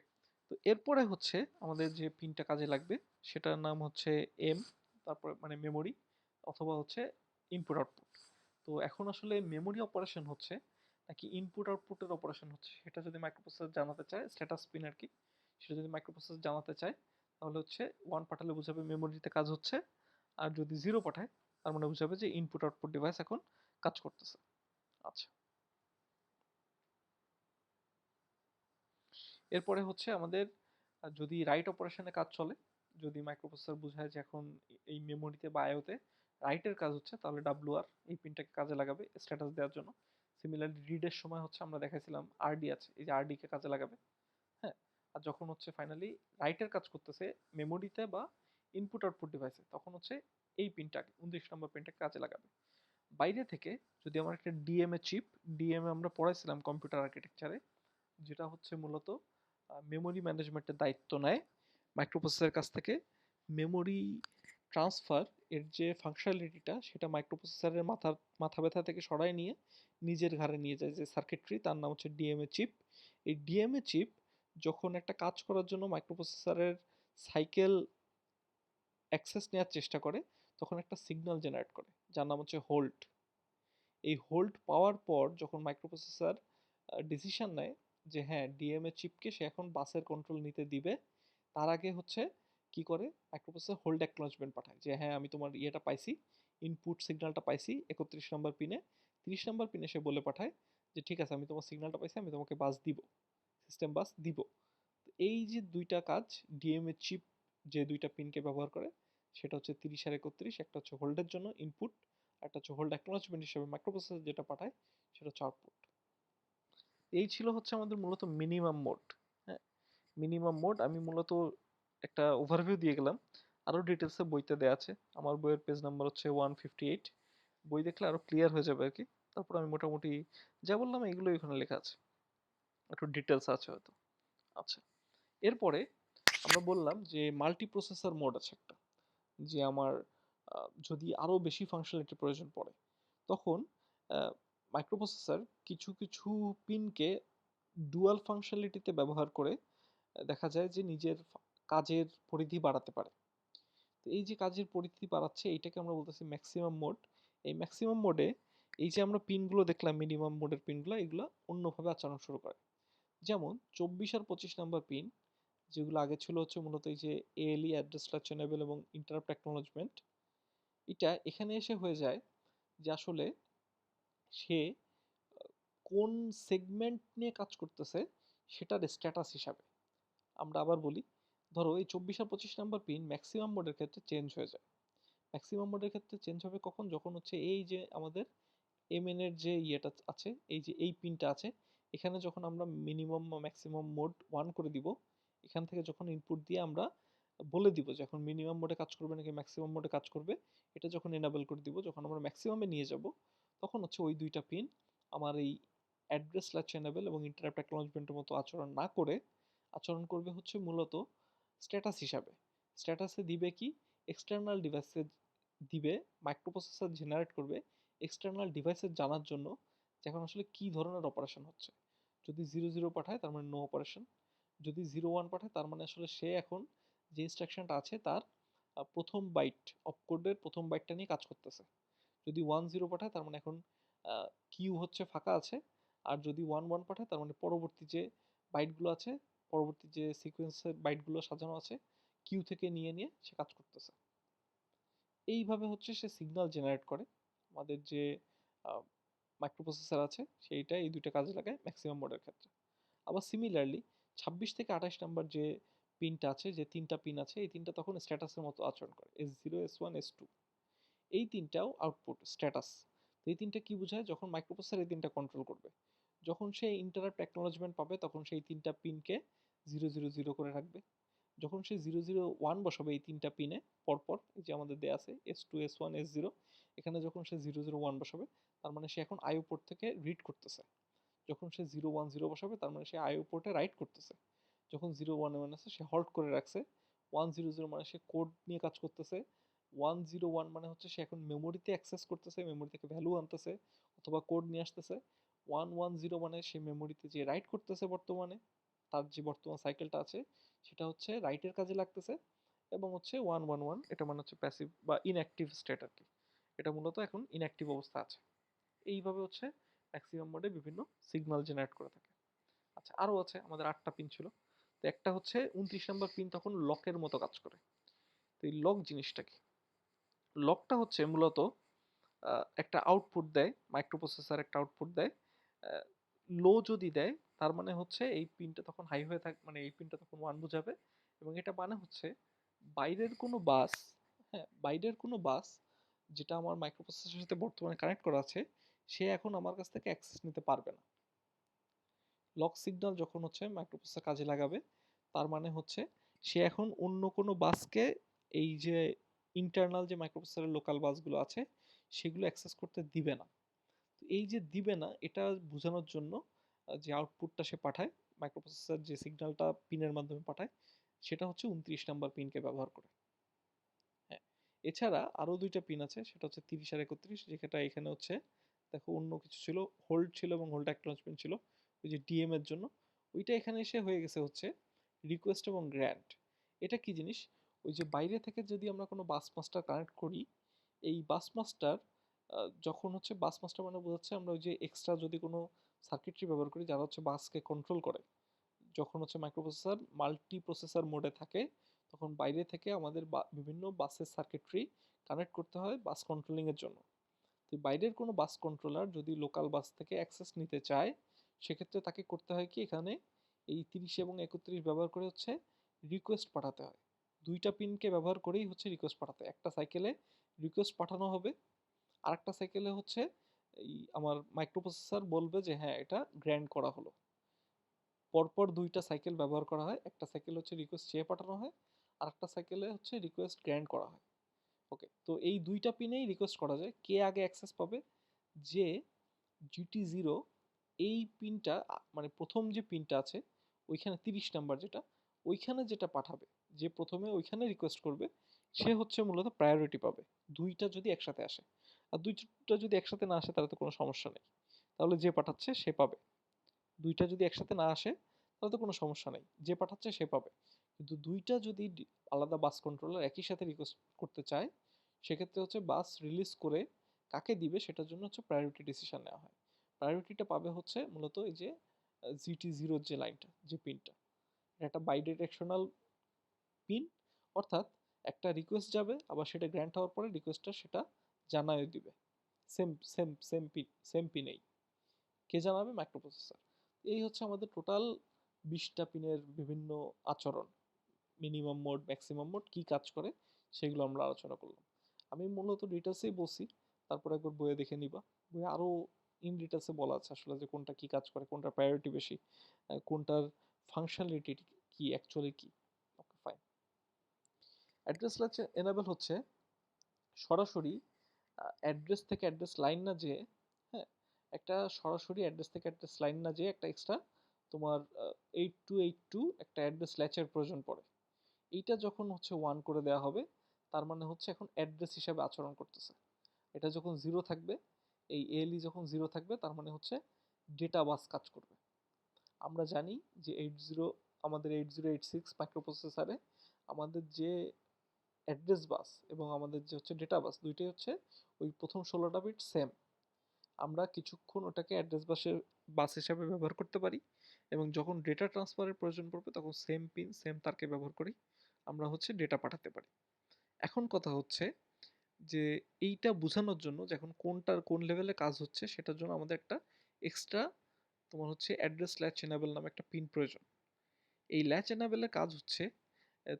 তো এরপরে হচ্ছে আমাদের যে পিনটা কাজে লাগবে সেটার নাম হচ্ছে এম, তারপরে মানে মেমোরি অথবা হচ্ছে ইনপুট আউটপুট। তো এখন আসলে মেমোরি অপারেশন হচ্ছে নাকি ইনপুট আউটপুটের অপারেশন হচ্ছে, সেটা যদি মাইক্রোপ্রসেসর জানাতে চায়, স্ট্যাটাস পিন আর কি, সেটা যদি মাইক্রোপ্রসেসর জানাতে চায় তাহলে হচ্ছে 1 পাঠালে বোঝাবে মেমোরিতে কাজ হচ্ছে, আর যদি 0 পাঠায় তার মানে বোঝাবে যে ইনপুট আউটপুট ডিভাইস এখন কাজ করতেছে। আচ্ছা, এরপরে হচ্ছে আমাদের যদি রাইট অপারেশনে কাজ চলে, যদি মাইক্রোপ্রসেসর বোঝায় যে এখন এই মেমোরিতে বা আইওতে রাইটের কাজ হচ্ছে, তাহলে ডাব্লিউআর এই পিনটাকে কাজে লাগাবে স্ট্যাটাস দেওয়ার জন্য। সিমিলারলি রিডের সময় হচ্ছে আমরা দেখাইছিলাম আরডি আছে, এই যে আরডি কে কাজে লাগাবে। হ্যাঁ, আর যখন হচ্ছে ফাইনালি রাইটের কাজ করতেছে মেমোরিতে বা ইনপুট আউটপুট ডিভাইসে, তখন হচ্ছে এই পিনটাকে 29 নম্বর পিনটাকে কাজে লাগাবে। বাইরে থেকে যদি আমার একটা ডিএমএ চিপ, ডিএমএ আমরা পড়াইছিলাম কম্পিউটার আর্কিটেকচারে, যেটা হচ্ছে মূলত মেমোরি ম্যানেজমেন্টের দায়িত্ব নেয় মাইক্রোপ্রসেসরের কাছ থেকে। মেমোরি ট্রান্সফার এর যে ফাংশনালিটিটা সেটা মাইক্রোপ্রসেসরের মাথা ব্যথা থেকে সরায় নিয়ে নিজের ঘাড়ে নিয়ে যায় যে সার্কিটরি, তার নাম হচ্ছে ডিএমএ চিপ। এই ডিএমএ চিপ যখন একটা কাজ করার জন্য মাইক্রোপ্রসেসরের সাইকেল অ্যাক্সেস নেওয়ার চেষ্টা করে, তখন একটা সিগন্যাল জেনারেট করে যার নাম হচ্ছে হোল্ড। এই হোল্ড পাওয়ার পর যখন মাইক্রোপ্রসেসর ডিসিশন নেয় যে হ্যাঁ ডিএমএ চিপকে সে এখন বাসের কন্ট্রোল নিতে দিবে, তার আগে হচ্ছে কি করে মাইক্রোপ্রসেসর হোল্ড অ্যাকনলেজমেন্ট পাঠায় যে হ্যাঁ আমি তোমার ইয়েটা পাইছি, ইনপুট সিগন্যালটা পাইছি 31 নম্বর পিনে। 30 নম্বর পিনে সে বলে পাঠায় যে ঠিক আছে আমি তোমার সিগন্যালটা পাইছি, আমি তোমাকে বাস দিব, সিস্টেম বাস দিব। তো এই যে দুইটা কাজ ডিএমএ চিপ যে দুইটা পিনকে ব্যবহার করে সেটা হচ্ছে 30 আর 31, একটা হচ্ছে হোল্ডের জন্য ইনপুট, একটা হচ্ছে হোল্ড অ্যাকনলেজমেন্ট হিসেবে মাইক্রোপ্রসেসর যেটা পাঠায় সেটা হচ্ছে আউটপুট। এই ছিল হচ্ছে আমাদের মূলত মিনিমাম মোড। হ্যাঁ, মিনিমাম মোড আমি মূলত একটা ওভারভিউ দিয়ে গেলাম, আরও ডিটেলসে বইতে দেওয়া আছে। আমার বইয়ের পেজ নাম্বার হচ্ছে 158, বই দেখলে আরও ক্লিয়ার হয়ে যাবে আর কি। তারপর আমি মোটামুটি যা বললাম এগুলো এখানে লেখা আছে, একটু ডিটেলস আছে হয়তো। আচ্ছা, এরপরে আমরা বললাম যে মাল্টি প্রসেসর মোড আছে একটা, যে আমার যদি আরও বেশি ফাংশনালিটি প্রয়োজন পড়ে তখন মাইক্রোপ্রসেসর কিছু কিছু পিনকে ডুয়াল ফাংশনালিটিতে ব্যবহার করে দেখা যায় যে নিজের কাজের পরিধি বাড়াতে পারে। তো এই যে কাজের পরিধি বাড়াচ্ছে এইটাকে আমরা বলতেছি ম্যাক্সিমাম মোড। এই ম্যাক্সিমাম মোডে এই যে আমরা পিনগুলো দেখলাম মিনিমাম মোডের পিনগুলো, এগুলো অন্যভাবে আচরণ শুরু করে। যেমন 24 আর 25 নাম্বার পিন, যেগুলো আগে ছিল হচ্ছে মূলত এই যে এএলই অ্যাড্রেস ল্যাচ এনেবল এবং ইন্টারাপ্ট অ্যাকনলেজমেন্ট, এটা এখানে এসে হয়ে যায় যে আসলে সে কোন সেগমেন্ট নিয়ে কাজ করতেছে সেটার স্ট্যাটাস হিসাবে। আমরা আবার বলি, ধরো এই 24 আর 25 নাম্বার পিন ম্যাক্সিমাম মোডের ক্ষেত্রে চেঞ্জ হয়ে যায়। ম্যাক্সিমাম মোডের ক্ষেত্রে চেঞ্জ হবে কখন, যখন হচ্ছে এই যে আমাদের এমএন এর যে ইয়েটা আছে, এই যে এই পিনটা আছে, এখানে যখন আমরা মিনিমাম বা ম্যাক্সিমাম মোড 1 করে দিব, এখান থেকে যখন ইনপুট দিয়ে আমরা বলে দিব যে এখন মিনিমাম মোডে কাজ করবে নাকি ম্যাক্সিমাম মোডে কাজ করবে, এটা যখন এনাবেল করে দিব, যখন আমরা ম্যাক্সিমামে নিয়ে যাব, তখন হচ্ছে ওই দুইটা পিন আমার এই অ্যাড্রেস ল্যাচ এনেবল এবং ইন্টারাপ্ট অ্যাকনলেজমেন্টের মতো আচরণ না করে আচরণ করবে হচ্ছে মূলত স্ট্যাটাস হিসাবে। স্ট্যাটাসে দিবে কি, এক্সটার্নাল ডিভাইসে দিবে, মাইক্রোপ্রসেসর জেনারেট করবে এক্সটার্নাল ডিভাইসের জানার জন্য যে এখন আসলে কি ধরনের অপারেশন হচ্ছে। যদি 00 পাঠায় তার মানে নো অপারেশন, যদি 01 পাঠায় তার মানে আসলে সে এখন যে ইনস্ট্রাকশনটা আছে তার প্রথম বাইট অপকোডের প্রথম বাইটটা নিয়ে কাজ করতেছে। যদি 10 পাঠায় তার মানে এখন কিউ হচ্ছে ফাঁকা আছে, আর যদি 11 পাঠায় তার মানে পরবর্তী যে বাইটগুলো আছে, পরবর্তী যে সিকোয়েন্সের বাইটগুলো সাজানো আছে কিউ থেকে নিয়ে নিয়ে সে কাজ করতেছে। এইভাবে হচ্ছে সে সিগন্যাল জেনারেট করে। আমাদের যে মাইক্রোপ্রসেসর আছে সেইটা এই দুইটা কাজে লাগায় ম্যাক্সিমাম মোডের ক্ষেত্রে। আবার সিমিলারলি 26 থেকে 28 নাম্বার যে পিনটা আছে, যে তিনটা পিন আছে, এই তিনটা তখন স্ট্যাটাসের মতো আচরণ করে, S0 S1 S2। এই তিনটাও আউটপুট স্ট্যাটাস। তো এই তিনটা কি বোঝায়, যখন মাইক্রোপ্রসেসর এই তিনটা কন্ট্রোল করবে, যখন সে ইন্টারাপ্ট অ্যাকনলেজমেন্ট পাবে তখন সেই তিনটা পিনকে 000 করে রাখবে, যখন সে 001 বসাবে এই তিনটা পিনে পরপর, এই যে আমাদের দেয়া আছে S2 S1 S0, এখানে যখন সে 001 বসাবে তার মানে সে এখন আইও পোর্ট থেকে রিড করতেছে। যখন সে 010 বসাবে তার মানে সে আইও পোর্টে রাইট করতেছে। যখন 011 আছে সে হল্ট করে রাখছে। 100 মানে সে কোড নিয়ে কাজ করতেছে। 101 মানে হচ্ছে সে এখন মেমোরিতে অ্যাক্সেস করতেছে, মেমোরি থেকে ভ্যালু আনতেছে অথবা কোড নিয়ে আসতেছে। 110 মানে সে মেমোরিতে যে রাইট করতেছে বর্তমানে, তার যে বর্তমান সাইকেলটা আছে সেটা হচ্ছে রাইটের কাজে লাগতেছে। এবং হচ্ছে 111 এটা মানে হচ্ছে প্যাসিভ বা ইনঅ্যাক্টিভ স্টেট আর কি, এটা মূলত এখন ইনঅ্যাক্টিভ অবস্থা আছে। এইভাবে হচ্ছে ম্যাক্সিমাম মোডে বিভিন্ন সিগন্যাল জেনারেট করে থাকে। আচ্ছা, আরও আছে, আমাদের 8টা পিন ছিল। তো একটা হচ্ছে 29 নম্বর পিন তখন লকের মতো কাজ করে। তো এই লক জিনিসটা কি? লকটা হচ্ছে মূলত একটা আউটপুট দেয়, মাইক্রোপ্রসেসর একটা আউটপুট দেয়। লো যদি দেয় তার মানে হচ্ছে এই পিনটা তখন হাই হয়ে থাকে, মানে এই পিনটা তখন 1 বোঝাবে। এবং এটা মানে হচ্ছে বাইরের কোনো বাস, হ্যাঁ বাইরের কোনো বাস যেটা আমার মাইক্রোপ্রসেসরের সাথে বর্তমানে কানেক্ট করা আছে, সে এখন আমার কাছ থেকে অ্যাক্সেস নিতে পারবে না। লক সিগন্যাল যখন হচ্ছে মাইক্রোপ্রসেসর কাজে লাগাবে তার মানে হচ্ছে সে এখন অন্য কোনো বাসকে, এই যে ইন্টারনাল যে মাইক্রোপ্রসেসরের লোকাল বাসগুলো আছে সেগুলো অ্যাক্সেস করতে দিবে না। তো এই যে দিবে না এটা বোঝানোর জন্য যে আউটপুটটা সে পাঠায়, মাইক্রোপ্রসেসর যে সিগন্যালটা পিনের মাধ্যমে পাঠায় সেটা হচ্ছে 29 নাম্বার পিনকে ব্যবহার করে। হ্যাঁ, এছাড়া আরও দুইটা পিন আছে, সেটা হচ্ছে 30 আর 31, যেটা এখানে হচ্ছে দেখো অন্য কিছু ছিল, হোল্ড ছিল এবং হোল্ড অ্যাকনলেজমেন্ট ছিল ওই যে ডিএম এর জন্য। ওইটা এখানে এসে হয়ে গেছে হচ্ছে রিকোয়েস্ট এবং গ্র্যান্ট। এটা কি জিনিস? ওই যে বাইরে থেকে যদি আমরা কোনো বাস মাস্টার কানেক্ট করি, এই বাস মাস্টার যখন হচ্ছে বাস মাস্টার মানে বোঝাচ্ছে আমরা ওই যে এক্সট্রা যদি কোনো সার্কিটরি ব্যবহার করি যারা হচ্ছে বাসকে কন্ট্রোল করে, যখন হচ্ছে মাইক্রোপ্রসেসর মাল্টি প্রসেসর মোডে থাকে তখন বাইরে থেকে আমাদের বিভিন্ন বাসের সার্কিটরি কানেক্ট করতে হয় বাস কন্ট্রোলিং এর জন্য। তো বাইরের কোনো বাস কন্ট্রোলার যদি লোকাল বাস থেকে অ্যাক্সেস নিতে চায় সেক্ষেত্রে তাকে করতে হয় কি, এখানে এই 30 এবং 31 ব্যবহার করে হচ্ছে রিকোয়েস্ট পাঠাতে হয়। দুইটা পিনকে ব্যবহার করেই হচ্ছে রিকোয়েস্ট পাঠাতে হয়। একটা সাইকেলে রিকোয়েস্ট পাঠানো হবে, আরেকটা সাইকেলে হচ্ছে এই আমার মাইক্রোপ্রসেসর বলবে যে হ্যাঁ এটা গ্র্যান্ড করা হলো। পরপর দুইটা সাইকেল ব্যবহার করা হয়, একটা সাইকেল হচ্ছে রিকোয়েস্ট চেয়ে পাঠানো হয়, আর একটা সাইকেলে হচ্ছে রিকোয়েস্ট গ্র্যান্ড করা হয়। ওকে, তো এই দুইটা পিনেই রিকোয়েস্ট করা যায়। কে আগে অ্যাক্সেস পাবে? যে GT0 এই পিনটা মানে প্রথম যে পিনটা আছে ওইখানে 30 নাম্বার যেটা, ওইখানে যেটা পাঠাবে, যে প্রথমে ওইখানে রিকোয়েস্ট করবে সে হচ্ছে মূলত প্রায়োরিটি পাবে, দুইটা যদি একসাথে আসে। আর দুইটা যদি একসাথে না আসে তাহলে তো কোনো সমস্যা নেই, তাহলে যে পাঠাচ্ছে সে পাবে। দুইটা যদি একসাথে না আসে তাহলে তো কোনো সমস্যা নেই, যে পাঠাচ্ছে সে পাবে। কিন্তু দুইটা যদি আলাদা বাস কন্ট্রোলার একই সাথে রিকোয়েস্ট করতে চায় সেক্ষেত্রে হচ্ছে বাস রিলিজ করে কাকে দিবে সেটার জন্য হচ্ছে প্রায়োরিটি ডিসিশন নেওয়া হয়। প্রায়োরিটিটা পাবে হচ্ছে মূলত এই যে GT0 যে লাইনটা, যে পিনটা, এটা একটা বাইডিরেকশনাল পিন। অর্থাৎ একটা রিকোয়েস্ট যাবে আবার সেটা গ্র্যান্ট হওয়ার পরে রিকোয়েস্টটা সেটা জানায় দিবে। সেম পিন, সেম পিনেই। কে জানাবে? মাইক্রোপ্রসেসর। এই হচ্ছে আমাদের টোটাল 20টা পিনের বিভিন্ন আচরণ, মিনিমাম মোড ম্যাক্সিমাম মোড কী কাজ করে সেগুলো আমরা আলোচনা করলাম। আমি মূলত ডিটেলসেই বলছি, তারপর একবার বইয়ে দেখে নিবা। বইয়ে আরও ইন ডিটেলসে বলা আছে আসলে যে কোনটা কী কাজ করে, কোনটার প্রায়োরিটি বেশি, কোনটার ফাংশনালিটি কি অ্যাকচুয়ালি কি। Okay fine. Address latch enable হচ্ছে সরাসরি অ্যাড্রেস থেকে অ্যাড্রেস লাইন না যেয়ে, হ্যাঁ একটা সরাসরি অ্যাড্রেস থেকে অ্যাড্রেস লাইন না যেয়ে একটা এক্সট্রা তোমার 8282 একটা অ্যাড্রেস ল্যাচের প্রয়োজন পড়ে। এইটা যখন হচ্ছে 1 করে দেওয়া হবে তার মানে হচ্ছে এখন অ্যাড্রেস হিসাবে আচরণ করতেছে। এটা যখন 0 থাকবে, এই ALE যখন 0 থাকবে তার মানে হচ্ছে ডেটা বাস কাজ করবে। আমরা জানি যে 80 আমাদের 8086 মাইক্রোপ্রসেসরে আমাদের যে অ্যাড্রেস বাস এবং আমাদের যে হচ্ছে ডেটা বাস দুইটাই হচ্ছে ওই প্রথম 16টা বিট সেম। আমরা কিছুক্ষণ ওটাকে অ্যাড্রেস বাস হিসাবে ব্যবহার করতে পারি এবং যখন ডেটা ট্রান্সফারের প্রয়োজন পড়বে তখন সেম পিন সেম তারকে ব্যবহার করি আমরা হচ্ছে ডেটা পাঠাতে পারি। এখন কথা হচ্ছে যে এইটা বোঝানোর জন্য যে এখন কোনটার কোন লেভেলে কাজ হচ্ছে সেটার জন্য আমাদের একটা এক্সট্রা তোমার হচ্ছে অ্যাড্রেস ল্যাচ এনেবল নামে একটা পিন প্রয়োজন। এই ল্যাচ এনেবলের কাজ হচ্ছে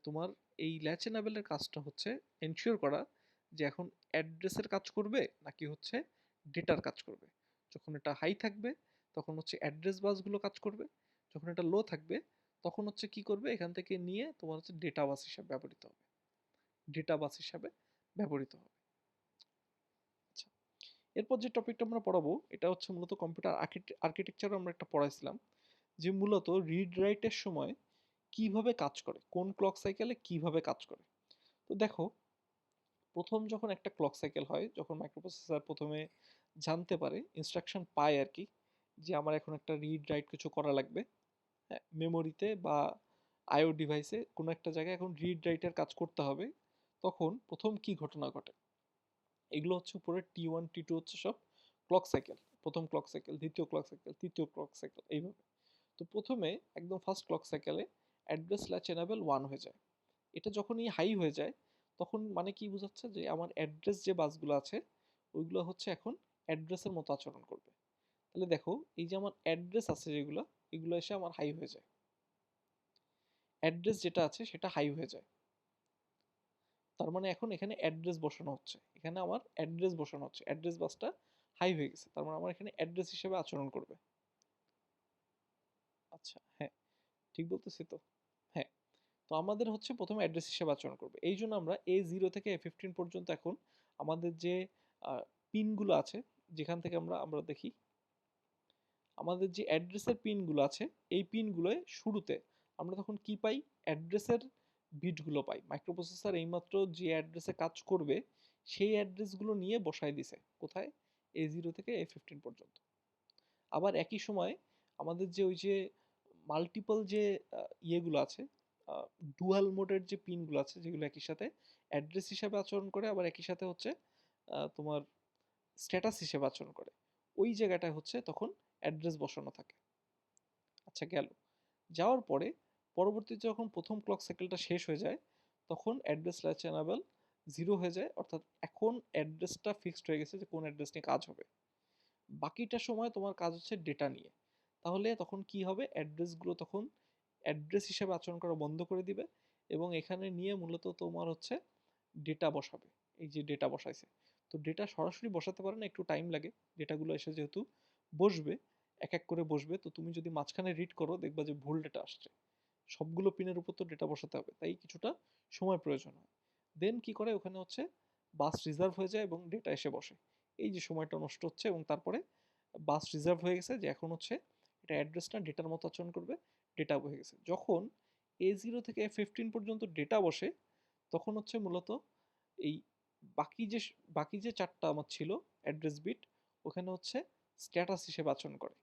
তোমার এই ল্যাচ এনেবলের কাজটা হচ্ছে এনশিওর করা যে এখন অ্যাড্রেসের কাজ করবে নাকি হচ্ছে ডেটার কাজ করবে। যখন এটা হাই থাকবে তখন হচ্ছে অ্যাড্রেস বাসগুলো কাজ করবে, যখন এটা লো থাকবে তখন হচ্ছে কি করবে, এখান থেকে নিয়ে তোমার হচ্ছে ডেটা বাস হিসাবে ব্যবহৃত হবে, ডেটা বাস হিসাবে ব্যবহৃত হবে। আচ্ছা, এরপর যে টপিকটা আমরা পড়াবো এটা হচ্ছে মূলত কম্পিউটার আর্কিটেকচার আমরা একটা পড়াইছিলাম, যে মূলত রিড রাইটের সময় কিভাবে কাজ করে, কোন ক্লক সাইকেলে কিভাবে কাজ করে। তো দেখো, প্রথম যখন একটা ক্লক সাইকেল হয়, যখন মাইক্রোপ্রসেসর প্রথমে জানতে পারে, ইনস্ট্রাকশন পায় আর কি, যে আমার এখন একটা রিড রাইট কিছু করা লাগবে, হ্যাঁ, মেমোরিতে বা আইও ডিভাইসে কোনো একটা জায়গায় এখন রিড রাইটের কাজ করতে হবে, তখন প্রথম কি ঘটনা ঘটে, এগুলো হচ্ছে উপরে T1 T2 হচ্ছে সব ক্লক সাইকেল, প্রথম ক্লক সাইকেল, দ্বিতীয় ক্লক সাইকেল, তৃতীয় ক্লক সাইকেল, এইভাবে। তো প্রথমে একদম ফার্স্ট ক্লক সাইকেলে অ্যাড্রেস ল্যাচ এনেবল 1 হয়ে যায়। এটা যখনই হাই হয়ে যায়, তখন মানে কি বোঝাচ্ছে, যে আমার অ্যাড্রেস যে বাসগুলো আছে ওইগুলো হচ্ছে এখন অ্যাড্রেসের মতো আচরণ করবে। তাহলে দেখো, এই যে আমার অ্যাড্রেস আছে যেগুলো, এগুলো এসে আমার হাই হয়ে যায়, অ্যাড্রেস যেটা আছে সেটা হাই হয়ে যায়। তার মানে এখন এখানে অ্যাড্রেস বসানো হচ্ছে, এখানে আমার অ্যাড্রেস বসানো হচ্ছে, অ্যাড্রেস বাসটা হাই হয়ে গেছে, তার মানে আমার এখানে অ্যাড্রেস হিসেবে আচরণ করবে। আচ্ছা, হ্যাঁ, ঠিক বলতেছি তো? হ্যাঁ। তো আমাদের হচ্ছে প্রথমে অ্যাড্রেস হিসেবে আচরণ করবে, এই জন্য আমরা A0 থেকে A15 পর্যন্ত এখন আমাদের যে পিনগুলো আছে, যেখান থেকে আমরা আমরা দেখি আমাদের যে অ্যাড্রেসের পিনগুলো আছে, এই পিনগুলোয় শুরুতে আমরা তখন কি পাই, অ্যাড্রেসের বিটগুলো পাই। মাইক্রোপ্রসেসর এইমাত্র যে অ্যাড্রেসে কাজ করবে সেই অ্যাড্রেসগুলো নিয়ে বসায় দিছে কোথায়, A0 থেকে A15 পর্যন্ত। আবার একই সময় আমাদের যে ওই যে মাল্টিপল যে ইয়েগুলো আছে, ডুয়াল মোডের যে পিনগুলো আছে, যেগুলো একই সাথে অ্যাড্রেস হিসাবে আচরণ করে, আবার একই সাথে হচ্ছে তোমার স্ট্যাটাস হিসেবে আচরণ করে, ওই জায়গাটায় হচ্ছে তখন অ্যাড্রেস বসানো থাকে। আচ্ছা, গেল। যাওয়ার পরে পরবর্তীতে যখন প্রথম ক্লক সাইকেলটা শেষ হয়ে যায়, তখন অ্যাড্রেস ল্যাচ এনাবেল 0 হয়ে যায়, অর্থাৎ এখন অ্যাড্রেসটা ফিক্সড হয়ে গেছে যে কোন অ্যাড্রেস নিয়ে কাজ হবে। বাকিটা সময় তোমার কাজ হচ্ছে ডেটা নিয়ে। তাহলে তখন কি হবে, অ্যাড্রেসগুলো তখন অ্যাড্রেস হিসেবে আচরণ করা বন্ধ করে দিবে, এবং এখানে নিয়ে মূলত তোমার হচ্ছে ডেটা বসাবে। এই যে ডেটা বসাইছে, তো ডেটা সরাসরি বসাতে পারে না, একটু টাইম লাগে। ডেটাগুলো এসে যেহেতু বসবে, এক এক করে বসবে, তো তুমি যদি মাঝখানে রিড করো দেখবা যে ভুল ডেটা আসছে। সবগুলো পিনের উপর তো ডেটা বসাতে হবে, তাই কিছুটা সময় প্রয়োজন হয়। দেন কি করে, ওখানে হচ্ছে বাস রিজার্ভ হয়ে যায় এবং ডেটা এসে বসে। এই যে সময়টা নষ্ট হচ্ছে, এবং তারপরে বাস রিজার্ভ হয়ে গেছে, যে এখন হচ্ছে এটা অ্যাড্রেসটা ডেটার মতো আচরণ করবে, ডেটা হয়ে গেছে। যখন A0 থেকে A15 পর্যন্ত ডেটা বসে, তখন হচ্ছে মূলত এই বাকি যে বাকি যে চারটা আমার ছিল অ্যাড্রেস বিট, ওখানে হচ্ছে স্ট্যাটাস হিসেবে আচরণ করে,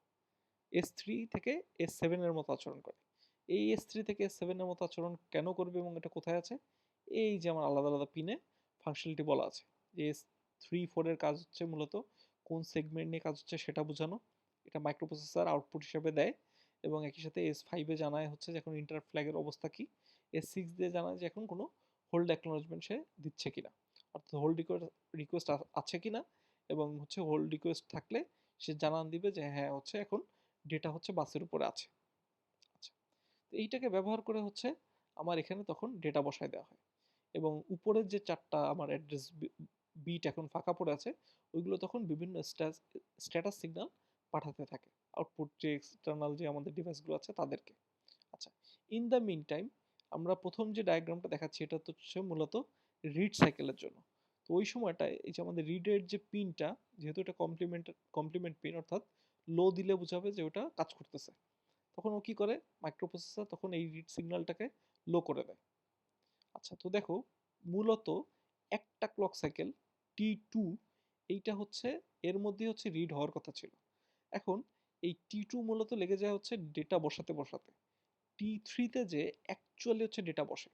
S3 থেকে S7 এর মতো আচরণ করে। এই S3 থেকে S7 এর মতো আচরণ কেন করবে এবং এটা কোথায় আছে, এই যে আমার আলাদা আলাদা পিনে ফাংশনালিটি বলা আছে, যে S3 4 এর কাজ হচ্ছে মূলত কোন সেগমেন্ট নিয়ে কাজ হচ্ছে সেটা বোঝানো, এটা মাইক্রোপ্রসেসর আউটপুট হিসেবে দেয়, এবং একই সাথে S5 এ জানায় হচ্ছে যে এখন ইন্টার ফ্ল্যাগের অবস্থা কি, S6 দিয়ে জানায় যে এখন কোনো হোল্ড অ্যাকনোলেজমেন্ট সে দিচ্ছে কিনা, অর্থাৎ হোল্ড রিকোয়েস্ট আছে কিনা, এবং হচ্ছে হোল্ড রিকোয়েস্ট থাকলে সে জানান দিবে যে হ্যাঁ হচ্ছে এখন ডেটা হচ্ছে বাসের উপরে আছে। আচ্ছা, তো এইটাকে ব্যবহার করে হচ্ছে আমার এখানে তখন ডেটা বসায় দেওয়া হয়, এবং উপরের যে চারটা আমার অ্যাড্রেস বিট এখন ফাঁকা পড়ে আছে, ওইগুলো তখন বিভিন্ন স্ট্যাটাস সিগন্যাল পাঠাতে থাকে আউটপুট যে এক্সটার্নাল যে আমাদের ডিভাইসগুলো আছে তাদেরকে। আচ্ছা, ইন দ্য মিন টাইম আমরা প্রথম যে ডায়াগ্রামটা দেখাচ্ছি এটা তো হচ্ছে মূলত রিড সাইকেলের জন্য। তো ওই সময়টায় এই যে আমাদের রিডের যে পিনটা, যেহেতু এটা কমপ্লিমেন্ট পিন, অর্থাৎ লো দিলে বোঝাবে যে ওটা কাজ করতেছে, তখন ও কি করে, মাইক্রোপ্রসেসর তখন এই রিড সিগন্যালটাকে লো করে দেয়। আচ্ছা, তো দেখো, মূলত একটা ক্লক সাইকেল T2, এইটা হচ্ছে এর মধ্যে হচ্ছে রিড হওয়ার কথা ছিল। এখন এই T2 মূলত লেগে যায় হচ্ছে ডেটা বসাতে বসাতে, T3 তে যে অ্যাকচুয়ালি হচ্ছে ডেটা বসে,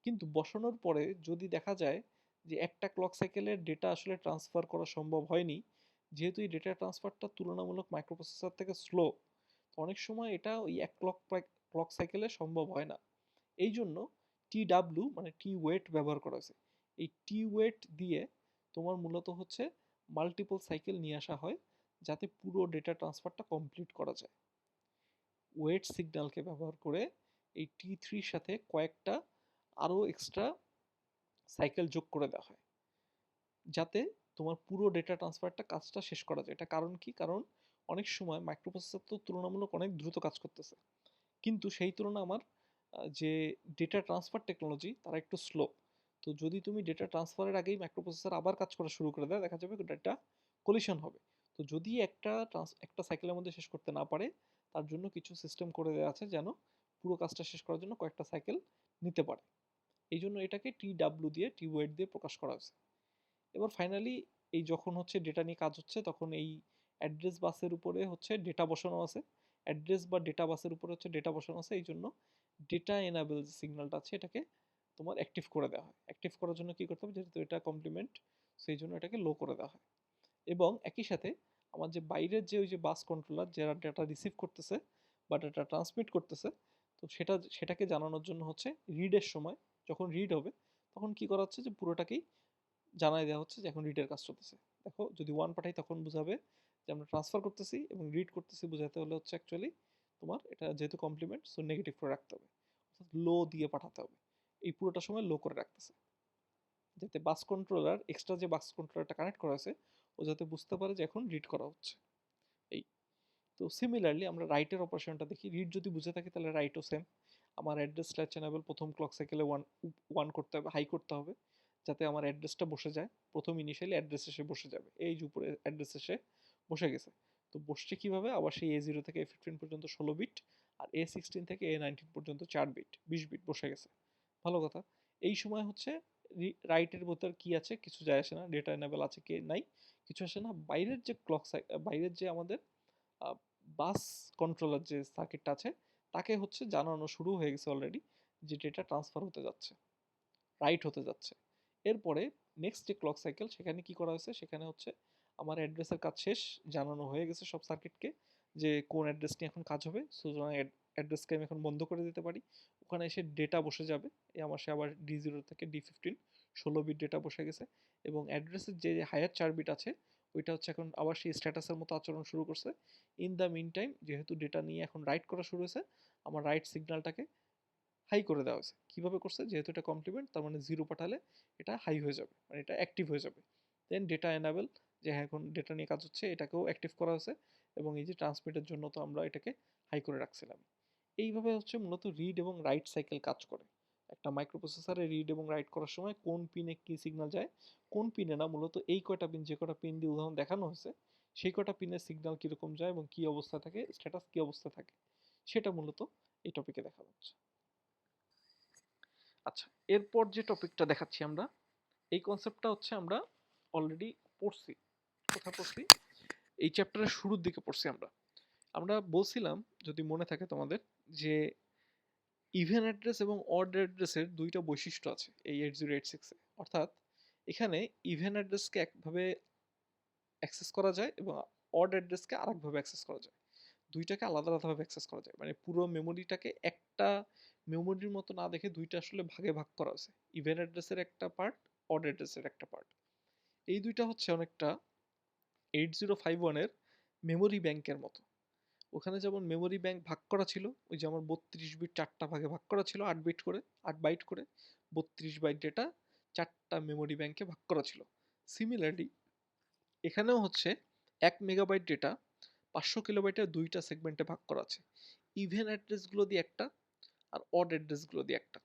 কিন্তু বসানোর পরে যদি দেখা যায় যে একটা ক্লক সাইকেলের ডেটা আসলে ট্রান্সফার করা সম্ভব হয়নি, যেহেতু এই ডেটা ট্রান্সফারটা তুলনামূলক মাইক্রোপ্রসেসর থেকে স্লো, তো অনেক সময় এটা ওই এক ক্লক সাইকেলে সম্ভব হয় না। এই জন্য TW মানে টি ওয়েট ব্যবহার করা হয়েছে। এই টি ওয়েট দিয়ে তোমার মূলত হচ্ছে মাল্টিপল সাইকেল নিয়ে আসা হয়, যাতে পুরো ডেটা ট্রান্সফারটা কমপ্লিট করা যায়। ওয়েট সিগন্যালকে ব্যবহার করে এই T3-র সাথে কয়েকটা আরও এক্সট্রা সাইকেল যোগ করে দেওয়া হয়, যাতে তোমার পুরো ডেটা ট্রান্সফারটা কাজটা শেষ করা যায়। এটা কারণ কি, কারণ অনেক সময় মাইক্রোপ্রসেসর তো তুলনামূলক অনেক দ্রুত কাজ করতেছে, কিন্তু সেই তুলনায় আমার যে ডেটা ট্রান্সফার টেকনোলজি তারা একটু স্লো। তো যদি তুমি ডেটা ট্রান্সফারের আগেই মাইক্রোপ্রসেসর আবার কাজ করা শুরু করে দেয়, দেখা যাবে ডেটা কলিশন হবে। তো যদি একটা সাইকেলের মধ্যে শেষ করতে না পারে, তার জন্য কিছু সিস্টেম করে দেওয়া আছে যেন পুরো কাজটা শেষ করার জন্য কয়েকটা সাইকেল নিতে পারে। এই জন্য এটাকে টি ওয়েট দিয়ে প্রকাশ করা হয়েছে। এবার ফাইনালি এই যখন হচ্ছে ডেটা নিয়ে কাজ হচ্ছে, তখন এই অ্যাড্রেস বাসের উপরে হচ্ছে ডেটা বসানো আছে। অ্যাড্রেস বা ডেটা বাসের উপরে হচ্ছে ডেটা বসানো আছে, এই জন্য ডেটা এনাবেল যে সিগন্যালটা আছে এটাকে তোমার অ্যাক্টিভ করে দেওয়া হয়। অ্যাক্টিভ করার জন্য কি করতে হবে, যেহেতু এটা কমপ্লিমেন্ট, সেই জন্য এটাকে লো করে দেওয়া হয়। এবং একই সাথে আমার যে বাইরের যে ওই যে বাস কন্ট্রোলার যারা ডেটা রিসিভ করতেছে বা ডেটা ট্রান্সমিট করতেছে, তো সেটাকে জানানোর জন্য হচ্ছে রিডের সময়, যখন রিড হবে তখন কি করা হচ্ছে যে পুরোটাকেই জানাই দেওয়া হচ্ছে যে এখন রিডের কাজ চলতেছে। দেখো যদি ওয়ান পাঠাই তখন বুঝাবে যে আমরা ট্রান্সফার করতেছি, এবং রিড করতেছি বোঝাতে হলে হচ্ছে অ্যাকচুয়ালি তোমার এটা যেহেতু কমপ্লিমেন্ট, সো নেগেটিভ করে রাখতে হবে, অর্থাৎ লো দিয়ে পাঠাতে হবে। এই পুরোটা সময় লো করে রাখতেছে, যাতে বাস কন্ট্রোলার এক্সট্রা যে বাস কন্ট্রোলারটা কানেক্ট করা আছে ও যাতে বুঝতে পারে যে এখন রিড করা হচ্ছে। এই তো সিমিলারলি আমরা রাইটের অপারেশনটা দেখি। রিড যদি বুঝে থাকি তাহলে রাইটও সেম। আমার অ্যাড্রেস ল্যাচ এনেবল প্রথম ক্লক সাইকেলে ওয়ান ওয়ান করতে হবে, হাই করতে হবে, যাতে আমার অ্যাড্রেসটা বসে যায়। প্রথম ইনিশিয়ালি অ্যাড্রেস এসে বসে যাবে, এই যে উপরে অ্যাড্রেস এসে বসে গেছে। তো বসছে কীভাবে, আবার সেই A0 থেকে A15 পর্যন্ত 16 বিট, আর A16 থেকে A19 পর্যন্ত 4 বিট, 20 বিট বসে গেছে। ভালো কথা। এই সময় হচ্ছে রাইটের ভেতর কি আছে কিছু যায় আসে না, ডেটা এনেবল আছে কি নাই কিছু আসে না। বাইরের যে বাইরের যে আমাদের বাস কন্ট্রোলার যে সার্কিটটা আছে তাকে হচ্ছে জানানো শুরু হয়ে গেছে অলরেডি যে ডেটা ট্রান্সফার হতে যাচ্ছে, রাইট হতে যাচ্ছে। এরপরে নেক্সট যে ক্লক সাইকেল সেখানে কি করা হয়েছে, সেখানে হচ্ছে আমার অ্যাড্রেসের কাজ শেষ, জানানো হয়ে গেছে সব সার্কিটকে যে কোন অ্যাড্রেস নিয়ে এখন কাজ হবে। সুতরাং অ্যাড্রেসকে আমি এখন বন্ধ করে দিতে পারি, ওখানে এসে ডেটা বসে যাবে। এই আমার সে আবার D0 থেকে D15 16 বিট ডেটা বসে গেছে, এবং অ্যাড্রেসের যে হায়ার 4 বিট আছে ওইটা হচ্ছে এখন আবার সেই স্ট্যাটাসের মতো আচরণ শুরু করছে। ইন দ্য মিন টাইম যেহেতু ডেটা নিয়ে এখন রাইট করা শুরু হয়েছে, আমার রাইট সিগন্যালটাকে হাই করে দেওয়া হয়েছে। কীভাবে করছে, যেহেতু এটা কমপ্লিমেন্ট তার মানে 0 পাঠালে এটা হাই হয়ে যাবে, মানে এটা অ্যাক্টিভ হয়ে যাবে। দেন ডেটা এনাবেল, যে হ্যাঁ এখন ডেটা নিয়ে কাজ হচ্ছে, এটাকেও অ্যাক্টিভ করা হয়েছে, এবং এই যে ট্রান্সমিটের জন্য তো আমরা এটাকে হাই করে রাখছিলাম। এইভাবে হচ্ছে মূলত রিড এবং রাইট সাইকেল কাজ করে। একটা মাইক্রোপ্রসেসরে রিড এবং রাইট করার সময় কোন পিনে কী সিগন্যাল যায়, কোন পিনে না, মূলত এই কয়টা পিন, যে কটা পিন দিয়ে উদাহরণ দেখানো হয়েছে সেই কটা পিনের সিগন্যাল কীরকম যায় এবং কী অবস্থা থাকে, স্ট্যাটাস কী অবস্থা থাকে, সেটা মূলত এই টপিকে দেখানো হচ্ছে। আচ্ছা, এরপর যে টপিকটা দেখাচ্ছি আমরা, এই কনসেপ্টটা হচ্ছে আমরা অলরেডি পড়ছি। কোথায় পড়ছি, এই চ্যাপ্টারের শুরুর দিকে পড়ছি আমরা। আমরা বলছিলাম, যদি মনে থাকে তোমাদের, যে ইভেন অ্যাড্রেস এবং অড অ্যাড্রেসের দুইটা বৈশিষ্ট্য আছে এই 8086-এ। অর্থাৎ এখানে ইভেন অ্যাড্রেসকে একভাবে অ্যাক্সেস করা যায় এবং অড অ্যাড্রেসকে আরেকভাবে অ্যাক্সেস করা যায়। দুইটাকে আলাদা আলাদাভাবে অ্যাক্সেস করা যায়, মানে পুরো মেমোরিটাকে একটা মেমোরির মতো না দেখে দুইটা আসলে ভাগে ভাগ করা আছে। ইভেন অ্যাড্রেসের একটা পার্ট, অড অ্যাড্রেসের একটা পার্ট। এই দুইটা হচ্ছে অনেকটা 8051-এর মেমোরি ব্যাংকের মতো। ওখানে যেমন মেমোরি ব্যাংক ভাগ করা ছিল, ওই যে আমার 32 বিট 4টা ভাগে ভাগ করা ছিল, 8 বিট করে, 8 বাইট করে, 32 বাইট ডেটা 4টা মেমোরি ব্যাংকে ভাগ করা ছিল। সিমিলারলি এখানেও হচ্ছে 1 মেগাবাইট ডেটা 500 কিলোবাইটের দুইটা সেগমেন্টে ভাগ করা আছে। ইভেন অ্যাড্রেসগুলো দিয়ে একটা, আর অড অ্যাড্রেসগুলো দিয়ে একটা।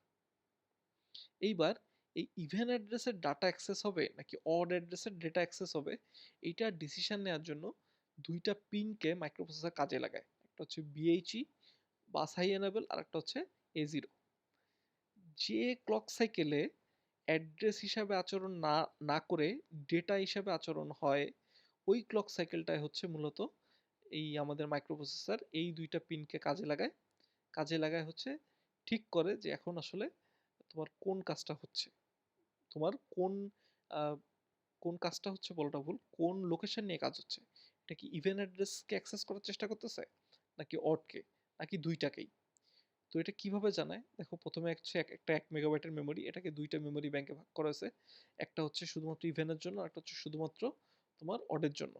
এইবার এই ইভেন অ্যাড্রেসের ডাটা অ্যাক্সেস হবে নাকি অড অ্যাড্রেসের ডেটা অ্যাক্সেস হবে, এইটা ডিসিশন নেওয়ার জন্য দুইটা পিনকে মাইক্রোপ্রসেসর কাজে লাগায়। একটা হচ্ছে BHE বাস হাই এনেবল, আর একটা হচ্ছে A0। যে ক্লক সাইকেলে অ্যাড্রেস হিসাবে আচরণ না না করে ডেটা হিসাবে আচরণ হয়, ওই ক্লক সাইকেলটাই হচ্ছে মূলত এই আমাদের মাইক্রোপ্রসেসর এই দুইটা পিনকে কাজে লাগায় হচ্ছে ঠিক করে যে এখন আসলে তোমার কোন কাজটা হচ্ছে, তোমার আহ, কোন কাজটা হচ্ছে বলাটা ভুল, কোন লোকেশন নিয়ে কাজ হচ্ছে। এটা কি ইভেন অ্যাড্রেসকে অ্যাক্সেস করার চেষ্টা করতেছে নাকি অডকে, নাকি দুইটাকেই। তো এটা কিভাবে জানায়, দেখো প্রথমে হচ্ছে একটা 1 মেগাবাইটের মেমোরি, এটাকে দুইটা মেমোরি ব্যাংকে ভাগ করা হয়েছে। একটা হচ্ছে শুধুমাত্র ইভেনের জন্য, একটা হচ্ছে শুধুমাত্র তোমার অডের জন্য।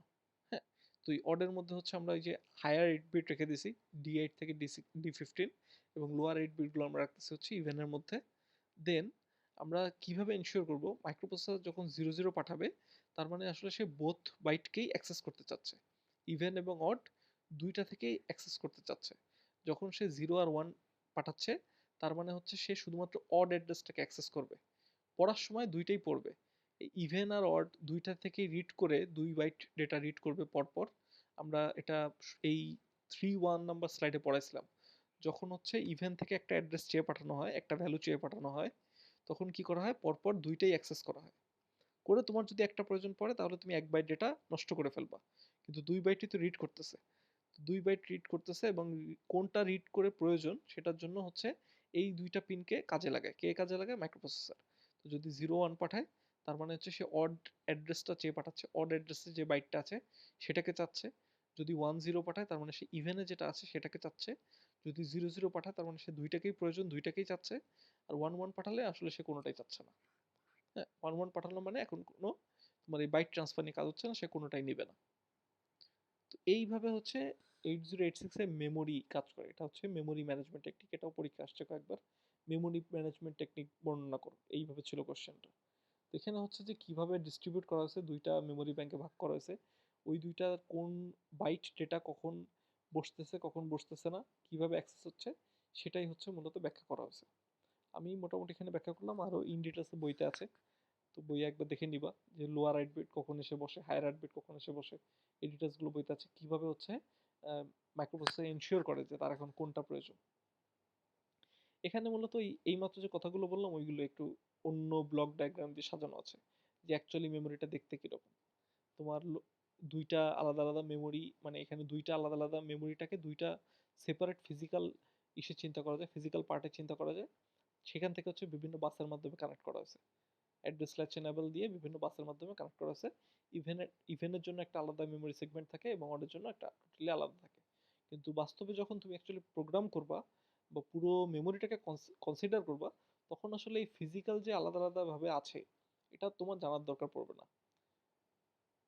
হ্যাঁ, তো এই অডের মধ্যে হচ্ছে আমরা এই যে হায়ার 8 বিট রেখে দিছি, D8 থেকে D15, এবং লোয়ার 8 বিটগুলো আমরা রাখতেছি হচ্ছে ইভেনের মধ্যে। দেন আমরা কিভাবে এনশিওর করব, মাইক্রোপ্রসেসর যখন 00 পাঠাবে তার মানে আসলে সে বোথ বাইটকেই অ্যাক্সেস করতে চাচ্ছে, ইভেন এবং অড দুইটা থেকেই অ্যাক্সেস করতে চাচ্ছে। যখন সে 0 আর 1 পাঠাচ্ছে তার মানে হচ্ছে সে শুধুমাত্র অড অ্যাড্রেসটাকে অ্যাক্সেস করবে। পড়ার সময় দুইটাই পড়বে। ইভেন আর অড দুইটা থেকেই রিড করে 2 বাইট ডেটা রিড করবে পরপর। আমরা এটা এই 3.1 নাম্বার স্লাইডে পড়াইছিলাম। যখন হচ্ছে ইভেন থেকে একটা অ্যাড্রেস চেয়ে পাঠানো হয়, একটা ভ্যালু চেয়ে পাঠানো হয়, তখন কি করা হয়, পরপর দুইটাই অ্যাক্সেস করা হয়। করে তোমার যদি একটা প্রয়োজন পড়ে তাহলে তুমি 1 বাইট ডেটা নষ্ট করে ফেলবা, কিন্তু 2 বাইটই তো রিড করতেছে। 2 বাইট রিড করতেছে এবং কোনটা রিড করে প্রয়োজন সেটার জন্য হচ্ছে এই দুইটা পিনকে কাজে লাগায়। কে কাজে লাগায়? মাইক্রোপ্রসেসর। তো যদি 0 1 পাঠায় তার মানে হচ্ছে সে অড অ্যাড্রেসটা চেয়ে পাঠাচ্ছে, অড অ্যাড্রেসে যে বাইটটা আছে সেটাকে চাচ্ছে। যদি 1 0 পাঠায় তার মানে সে ইভেনে যেটা আছে সেটাকে চাচ্ছে। যদি 0 0 পাঠায় তার মানে সে দুইটাকেই প্রয়োজন, দুইটাকেই চাচ্ছে। আর 1 1 পাঠালে আসলে সে কোনোটাই চাচ্ছে না। হ্যাঁ, 1 1 পাঠালো মানে এখন কোনো তোমার এই বাইট ট্রান্সফার নিয়ে কাজ হচ্ছে না, সে কোনোটাই নেবে না। তো এইভাবে হচ্ছে 8086 এ মেমোরি কাজ করে। এটা হচ্ছে মেমোরি ম্যানেজমেন্ট টেকনিক। এটাও পরীক্ষা আসছে কয়েকবার। মেমোরি ম্যানেজমেন্ট টেকনিক বর্ণনা করো, এইভাবে ছিল কোশ্চেনটা। তো এখানে হচ্ছে যে কিভাবে ডিস্ট্রিবিউট করা হয়েছে, দুইটা মেমোরি ব্যাংকে ভাগ করা হয়েছে, ওই দুইটা কোন বাইট ডেটা কখন বসতেছে কখন বসতেছে না, কিভাবে অ্যাক্সেস হচ্ছে, সেটাই হচ্ছে মূলত ব্যাখ্যা করা হয়েছে। আমি মোটামুটি এখানে ব্যাখ্যা করলাম, আরও ইন ডিটেলসে বইতে আছে। তো বই একবার দেখে নিবা যে লোয়ার রাইট বিট কখন এসে বসে, হায়ার রাইট বিট কখন এসে বসে, এই ডিটেলসগুলো বইতে আছে। কিভাবে হচ্ছে মাইক্রোপ্রসেসর এনশিওর করে যে তার এখন কোনটা প্রয়োজন। এখানে মূলত এইমাত্র যে কথাগুলো বললাম ওইগুলো একটু অন্য ব্লক ডায়াগ্রাম দিয়ে সাজানো আছে, যে অ্যাকচুয়ালি মেমোরিটা দেখতে কিরকম। তোমার দুইটা আলাদা আলাদা মেমোরি, মানে এখানে দুইটা আলাদা আলাদা মেমোরিটাকে দুইটা সেপারেট ফিজিক্যাল ইসে চিন্তা করা যায়, ফিজিক্যাল পার্টে চিন্তা করা যায়। সেখান থেকে হচ্ছে বিভিন্ন বাসের মাধ্যমে কানেক্ট করা হয়েছে, অ্যাড্রেস ল্যাচ এনেবল দিয়ে বিভিন্ন বাসের মাধ্যমে কানেক্ট করা হয়েছে। ইভেনের জন্য একটা আলাদা মেমোরি সেগমেন্ট থাকে এবং অডের জন্য একটা টোটালি আলাদা থাকে। কিন্তু বাস্তবে যখন তুমি অ্যাকচুয়ালি প্রোগ্রাম করবা বা পুরো মেমোরিটাকে কনসিডার করবা, তখন আসলে এই ফিজিক্যাল যে আলাদা আলাদা ভাবে আছে এটা তোমার জানার দরকার পড়বে না।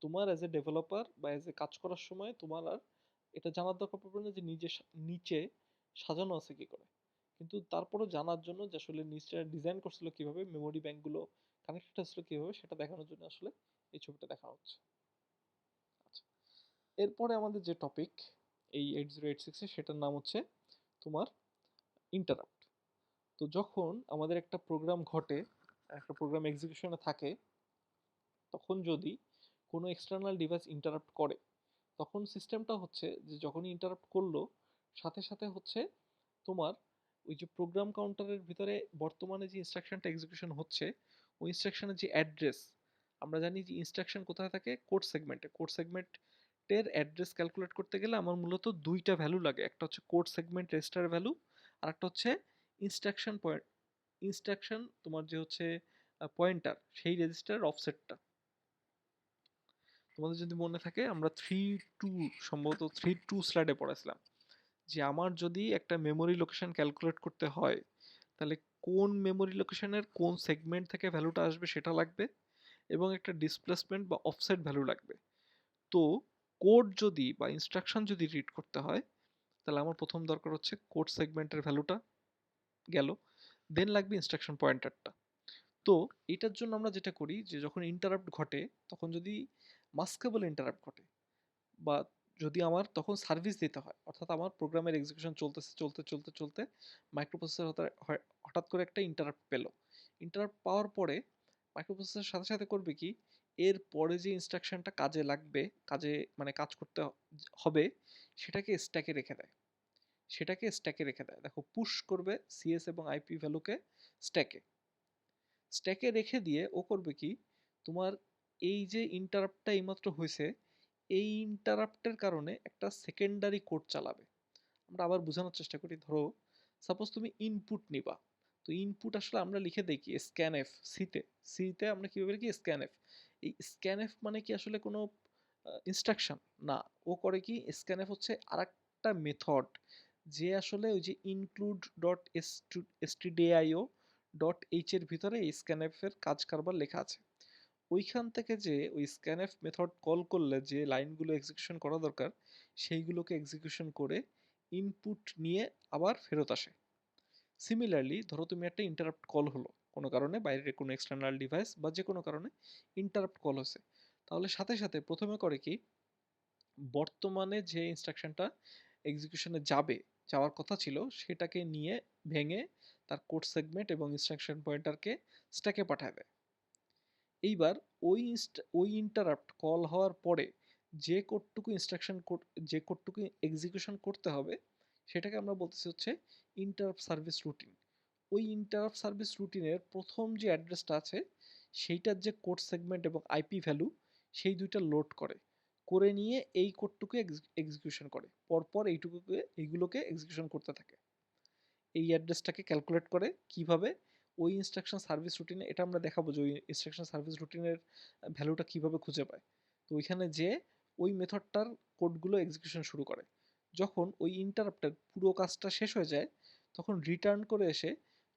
তোমার অ্যাজ এ ডেভেলপার বা অ্যাজ এ কাজ করার সময় তোমার আর এটা জানার দরকার পড়বে না যে নিজে নিচে সাজানো আছে কি করে। কিন্তু তারপরও জানার জন্য যে আসলে নিচটা ডিজাইন করছিল কিভাবে, মেমোরি ব্যাংকগুলো কানেক্টেড ছিল কিভাবে, সেটা দেখানোর জন্য আসলে এই ছবিটা দেখা হচ্ছে। আচ্ছা, এরপরে আমাদের যে টপিক এই 8086 এ, সেটার নাম হচ্ছে তোমার ইন্টারাপ্ট। তো যখন আমাদের একটা প্রোগ্রাম ঘটে, একটা প্রোগ্রাম এক্সিকিউশনে থাকে, তখন যদি কোনো এক্সটার্নাল ডিভাইস ইন্টারাপ্ট করে, তখন সিস্টেমটা হচ্ছে যে যখনই ইন্টারাপ্ট করলো সাথে সাথে হচ্ছে তোমার ওই যে প্রোগ্রাম কাউন্টারের ভিতরে বর্তমানে যে ইনস্ট্রাকশনটা এক্সিকিউশন হচ্ছে, ওই ইনস্ট্রাকশনের যে অ্যাড্রেস, আমরা জানি যে ইনস্ট্রাকশন কোথায় থাকে, কোড সেগমেন্টে। কোড সেগমেন্টের অ্যাড্রেস ক্যালকুলেট করতে গেলে আমার মূলত দুইটা ভ্যালু লাগে, একটা হচ্ছে কোড সেগমেন্ট রেজিস্টার ভ্যালু, আর একটা হচ্ছে ইনস্ট্রাকশন পয়েন্ট, ইনস্ট্রাকশন তোমার যে হচ্ছে পয়েন্টার, সেই রেজিস্টারের অফসেটটা। তোমাদের যদি মনে থাকে আমরা 3.2, সম্ভবত 3.2 স্লাইডে পড়াছিলাম যে আমার যদি একটা মেমোরি লোকেশন ক্যালকুলেট করতে হয় তাহলে কোন মেমোরি লোকেশনের কোন সেগমেন্ট থেকে ভ্যালুটা আসবে সেটা লাগবে, এবং একটা ডিসপ্লেসমেন্ট বা অফসেট ভ্যালু লাগবে। তো কোড যদি বা ইনস্ট্রাকশন যদি রিড করতে হয় তাহলে আমার প্রথম দরকার হচ্ছে কোড সেগমেন্টের ভ্যালুটা গেল, দেন লাগবে ইনস্ট্রাকশন পয়েন্টারটা। তো এটার জন্য আমরা যেটা করি যে যখন ইন্টারাপ্ট ঘটে, তখন যদি মাস্কেবল ইন্টারাপ্ট ঘটে বা যদি আমার তখন সার্ভিস দিতে হয়, অর্থাৎ আমার প্রোগ্রামের এক্সিকিউশন চলতেছে, চলতে চলতে চলতে মাইক্রোপ্রসেসর হঠাৎ করে একটা ইন্টারাপ্ট পেলো। ইন্টারাপ্ট পাওয়ার পরে মাইক্রোপ্রসেসর সাথে সাথে করবে কি, এর পরে যে ইনস্ট্রাকশনটা কাজে লাগবে, কাজে মানে কাজ করতে হবে, সেটাকে স্ট্যাকে রেখে দেয়। সেটাকে স্ট্যাকে রেখে দেয়, দেখো পুশ করবে সিএস এবং আইপি ভ্যালুকে স্ট্যাকে। স্ট্যাকে রেখে দিয়ে ও করবে কি, তোমার এই যে ইন্টারাপ্টটা এইমাত্র হয়েছে, এই ইন্টারাপ্টের কারণে একটা সেকেন্ডারি কোড চালাবে। আমরা আবার বোঝানোর চেষ্টা করি। ধরো সাপোজ তুমি ইনপুট নিবা, তো ইনপুট আসলে আমরা লিখে দিই কি স্ক্যানএফ, সিতে আমরা কিভাবে লিখি স্ক্যানএফ। এই স্ক্যানএফ মানে কি আসলে কোনো ইনস্ট্রাকশন না, ও করে কি স্ক্যানএফ হচ্ছে আরেকটা মেথড, যে আসলে ওই যে include dot stdio dot H এর ভিতরে এই স্ক্যানএফ এর কাজ কারবার লেখা আছে। ওইখান থেকে যে ওই স্ক্যানএফ মেথড কল করলে যে লাইনগুলো এক্সিকিউশন করা দরকার সেইগুলোকে এক্সিকিউশন করে ইনপুট নিয়ে আবার ফেরত আসে। সিমিলারলি ধরো তুমি একটা ইন্টারাপ্ট কল হলো কোনো কারণে, বাইরের কোনো এক্সটার্নাল ডিভাইস বা যে কোনো কারণে ইন্টারাপ্ট কল হয়েছে, তাহলে সাথে সাথে প্রথমে করে কি, বর্তমানে যে ইনস্ট্রাকশনটা এক্সিকিউশনে যাবে যাওয়ার কথা ছিল সেটাকে নিয়ে ভেঙে তার কোড সেগমেন্ট এবং ইনস্ট্রাকশন পয়েন্টারকে স্ট্যাকে পাঠায় দেয়। এইবার ওই ইন্টারাপ্ট কল হওয়ার পরে যে কোডটুকু যে কোডটুকু এক্সিকিউশন করতে হবে সেটাকে আমরা বলতেছি হচ্ছে ইন্টারাপ্ট সার্ভিস রুটিন। ওই ইন্টারাপ্ট সার্ভিস রুটিনের প্রথম যে অ্যাড্রেসটা আছে সেইটার যে কোড সেগমেন্ট এবং আইপি ভ্যালু সেই দুইটা লোড করে নিয়ে এই কোডটুকু এক্সিকিউশন করে, পরপর এইগুলোকে এক্সিকিউশন করতে থাকে। এই অ্যাড্রেসটাকে ক্যালকুলেট করে কিভাবে ওই ইনস্ট্রাকশন সার্ভিস রুটিনে, এটা আমরা দেখাবো যে ওই ইনস্ট্রাকশন সার্ভিস রুটিনের ভ্যালুটা কিভাবে খুঁজে পায়। তো ওইখানে যে ওই মেথডটার কোডগুলো এক্সিকিউশন শুরু করে, যখন ওই ইন্টারাপ্টের পুরো কাজটা শেষ হয়ে যায় তখন রিটার্ন করে এসে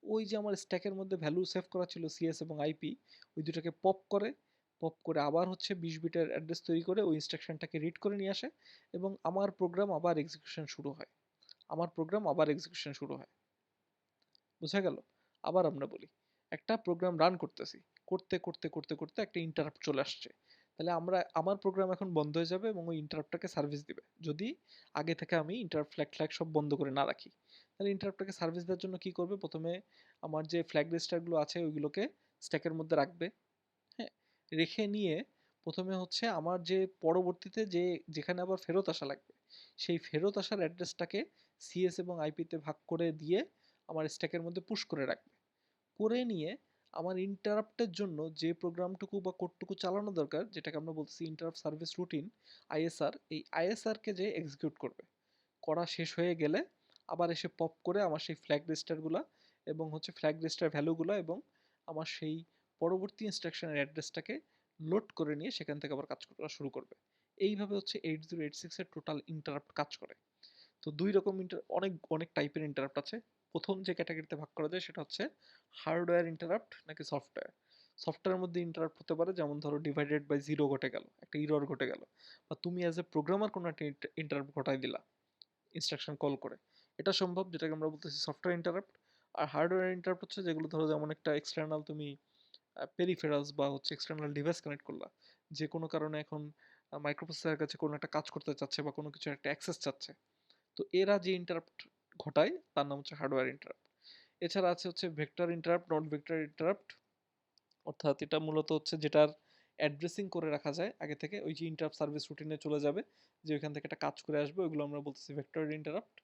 ওই যে আমার স্ট্যাকের মধ্যে ভ্যালু সেভ করা ছিল সিএস এবং আইপি, ওই দুটাকে পপ করে আবার হচ্ছে 20 বিটের অ্যাড্রেস তৈরি করে ওই ইনস্ট্রাকশনটাকে রিড করে নিয়ে আসে এবং আমার প্রোগ্রাম আবার এক্সিকিউশন শুরু হয়। বোঝা গেল? আবার আমরা বলি, একটা প্রোগ্রাম রান করতেছি, করতে করতে করতে করতে একটা ইন্টারাপ্ট চলে আসছে, তাহলে আমার প্রোগ্রাম এখন বন্ধ হয়ে যাবে এবং ওই ইন্টারাপ্টটাকে সার্ভিস দিবে, যদি আগে থেকে আমি ইন্টারাপ্ট ফ্ল্যাগ সব বন্ধ করে না রাখি। তাহলে ইন্টারাপ্টটাকে সার্ভিস দেওয়ার জন্য কি করবে, প্রথমে আমার যে ফ্ল্যাগ রেজিস্টারগুলো আছে ওইগুলোকে স্ট্যাকের মধ্যে রাখবে। হ্যাঁ, রেখে নিয়ে প্রথমে হচ্ছে আমার যে পরবর্তীতে যেখানে আবার ফেরত আসা লাগবে সেই ফেরত আসার অ্যাড্রেসটাকে সিএস এবং আইপিতে ভাগ করে দিয়ে আমার স্ট্যাকের মধ্যে পুশ করে রাখবে। করে নিয়ে আমার ইন্টারাপ্টের জন্য যে প্রোগ্রামটুকু বা কোডটুকু চালানো দরকার, যেটাকে আমরা বলতেছি ইন্টারাপ্ট সার্ভিস রুটিন, আইএসআর, এই আইএসআরকে যে এক্সিকিউট করবে, করা শেষ হয়ে গেলে আবার এসে পপ করে আমার সেই ফ্ল্যাগ রেজিস্টারগুলো এবং হচ্ছে ফ্ল্যাগ রেজিস্টার ভ্যালুগুলো এবং আমার সেই পরবর্তী ইনস্ট্রাকশনের অ্যাড্রেসটাকে লোড করে নিয়ে সেখান থেকে আবার কাজ করা শুরু করবে। এইভাবে হচ্ছে 8086 এর টোটাল ইন্টারাপ্ট কাজ করে। তো দুই রকম অনেক অনেক টাইপের ইন্টারাপ্ট আছে। প্রথম যে ক্যাটাগরিতে ভাগ করা যায় সেটা হচ্ছে হার্ডওয়্যার ইন্টারাপ্ট নাকি সফটওয়্যার। সফটওয়্যারের মধ্যে ইন্টারাপ্ট হতে পারে, যেমন ধরো ডিভাইডেড বাই জিরো ঘটে গেল, একটা ইরর ঘটে গেল, বা তুমি অ্যাজ এ প্রোগ্রামার কোনো একটা ইন্টারাপ্ট ঘটাই দিলা ইনস্ট্রাকশন কল করে, এটা সম্ভব, যেটাকে আমরা বলতেছি সফটওয়্যার ইন্টারাপ্ট। আর হার্ডওয়্যার ইন্টারাপ্ট হচ্ছে যেগুলো ধরো যেমন একটা এক্সটার্নাল তুমি পেরিফেরালস বা হচ্ছে এক্সটার্নাল ডিভাইস কানেক্ট করলা, যে কোনো কারণে এখন মাইক্রোপ্রসেসরের কাছে কোনো একটা কাজ করতে চাচ্ছে বা কোনো কিছু একটা অ্যাক্সেস চাচ্ছে, তো এরা যে ইন্টারাপ্ট ঘটায় তার নাম হচ্ছে হার্ডওয়্যার ইন্টারাপ্ট। এছাড়া আছে হচ্ছে ভেক্টর ইন্টারাপ্ট, নন ভেক্টর ইন্টারাপ্ট, অর্থাৎ এটা মূলত হচ্ছে যেটার অ্যাড্রেসিং করে রাখা যায় আগে থেকে, ওই যে ইন্টারাপ্ট সার্ভিস রুটিনে চলে যাবে, যে ওইখান থেকে একটা কাজ করে আসবে, ওইগুলো আমরা বলতেছি ভেক্টর ইন্টারাপ্ট।